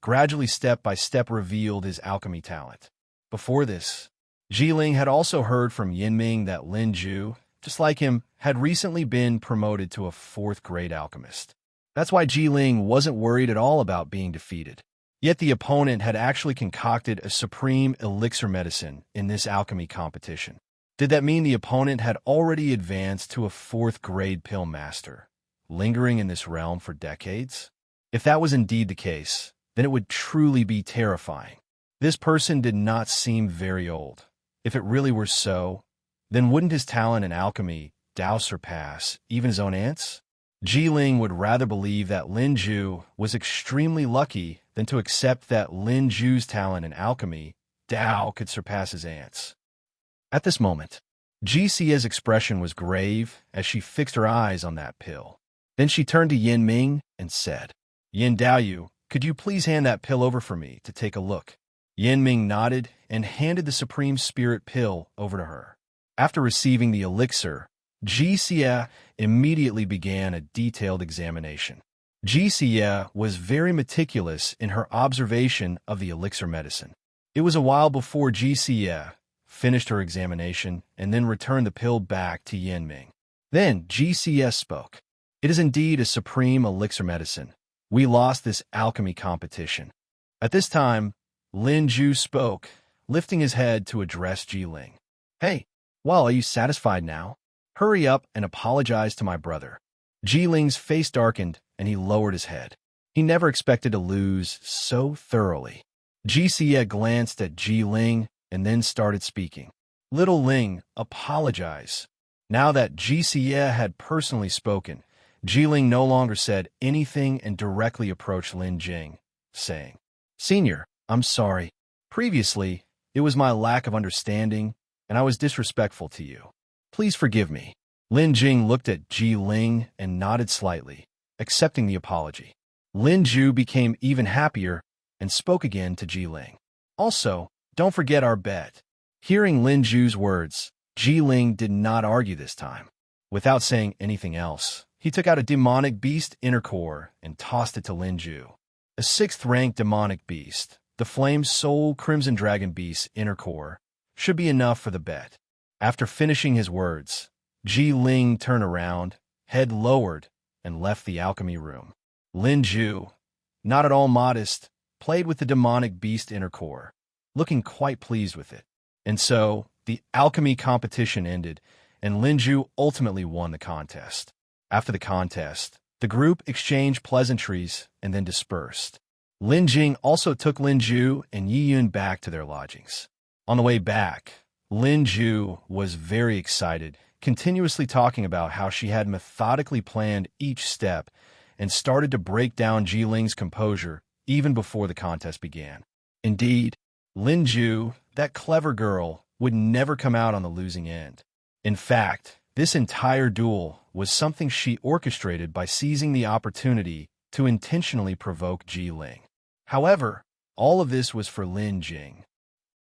gradually step by step revealed his alchemy talent. Before this, Ling had also heard from Nanming that Lin Ju, just like him, had recently been promoted to a 4th-grade alchemist. That's why Ling wasn't worried at all about being defeated. Yet the opponent had actually concocted a supreme elixir medicine in this alchemy competition. Did that mean the opponent had already advanced to a 4th-grade pill master, lingering in this realm for decades? If that was indeed the case, then it would truly be terrifying. This person did not seem very old. If it really were so, then wouldn't his talent in alchemy surpass even his own aunt's? Ling would rather believe that Lin Ju was extremely lucky than to accept that Lin Ju's talent in alchemy could surpass his aunt's. At this moment, Xiyue's expression was grave as she fixed her eyes on that pill. Then she turned to Nanming and said, "Yin Daoyu, could you please hand that pill over for me to take a look?" Nanming nodded and handed the supreme spirit pill over to her. After receiving the elixir, Xiyue immediately began a detailed examination. Xiyue was very meticulous in her observation of the elixir medicine. It was a while before Xiyue finished her examination and then returned the pill back to Nanming. Then Xiyue spoke. "It is indeed a supreme elixir medicine. We lost this alchemy competition." At this time, Lin Ju spoke, lifting his head to address Ling. "Hey, well, are you satisfied now? Hurry up and apologize to my brother." Ling's face darkened, and he lowered his head. He never expected to lose so thoroughly. Xiyue glanced at Ling and then started speaking. "Little Ling, apologize." Now that Xiyue had personally spoken, Ling no longer said anything and directly approached Lin Jing, saying, "Senior, I'm sorry. Previously, it was my lack of understanding, and I was disrespectful to you. Please forgive me." Lin Jing looked at Ling and nodded slightly, accepting the apology. Lin Ju became even happier and spoke again to Ling. "Also, don't forget our bet." Hearing Lin Ju's words, Ling did not argue this time. Without saying anything else, he took out a demonic beast inner core and tossed it to Lin Ju. A 6th-rank demonic beast, the Flame Soul Crimson Dragon Beast inner core, should be enough for the bet. After finishing his words, Ling turned around, head lowered, and left the alchemy room. Lin Ju, not at all modest, played with the demonic beast inner core, looking quite pleased with it. And so, the alchemy competition ended, and Lin Jing ultimately won the contest. After the contest, the group exchanged pleasantries and then dispersed. Lin Jing also took Lin Jing and Xiyue back to their lodgings. On the way back, Lin Jing was very excited, continuously talking about how she had methodically planned each step and started to break down Jiling's composure even before the contest began. Indeed, Lin Jing, that clever girl, would never come out on the losing end. In fact, this entire duel was something she orchestrated by seizing the opportunity to intentionally provoke Jiling. However, all of this was for Lin Jing.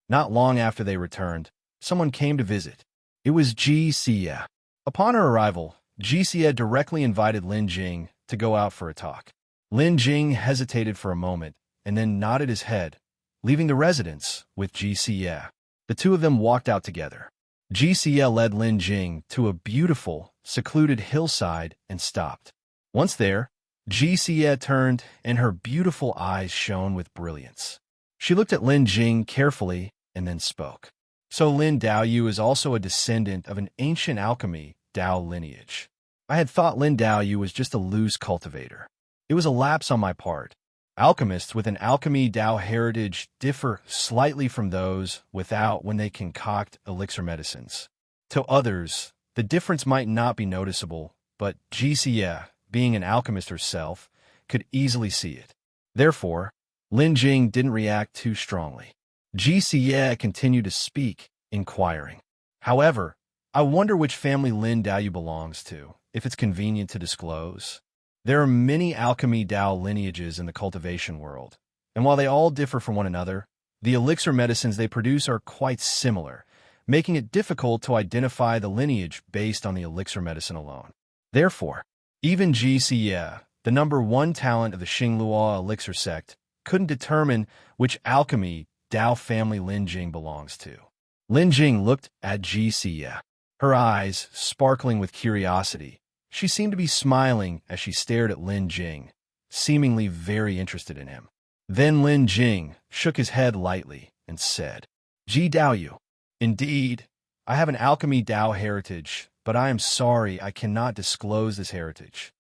Not long after they returned, someone came to visit. It was Xiyue. Upon her arrival, Xiyue directly invited Lin Jing to go out for a talk. Lin Jing hesitated for a moment and then nodded his head, leaving the residence with Xiyue. The two of them walked out together. Xiyue led Lin Jing to a beautiful, secluded hillside and stopped. Once there, Xiyue turned and her beautiful eyes shone with brilliance. She looked at Lin Jing carefully and then spoke. So Lin Daoyu is also a descendant of an ancient alchemy Dao lineage. I had thought Lin Daoyu was just a loose cultivator. It was a lapse on my part. Alchemists with an alchemy Dao heritage differ slightly from those without when they concoct elixir medicines. To others, the difference might not be noticeable, but Xiyue, being an alchemist herself, could easily see it. Therefore, Lin Jing didn't react too strongly. Xiyue continued to speak, inquiring. However, I wonder which family Lin Daoyu belongs to, if it's convenient to disclose. There are many alchemy Dao lineages in the cultivation world, and while they all differ from one another, the elixir medicines they produce are quite similar, making it difficult to identify the lineage based on the elixir medicine alone. Therefore, even Xiyue, the #1 talent of the Xinglua elixir sect, couldn't determine which alchemy Dao family Lin Jing belongs to. Lin Jing looked at Xiyue, her eyes sparkling with curiosity. She seemed to be smiling as she stared at Lin Jing, seemingly very interested in him. Then Lin Jing shook his head lightly and said, "Ji Daoyu, indeed, I have an alchemy Dao heritage, but I am sorry I cannot disclose this heritage.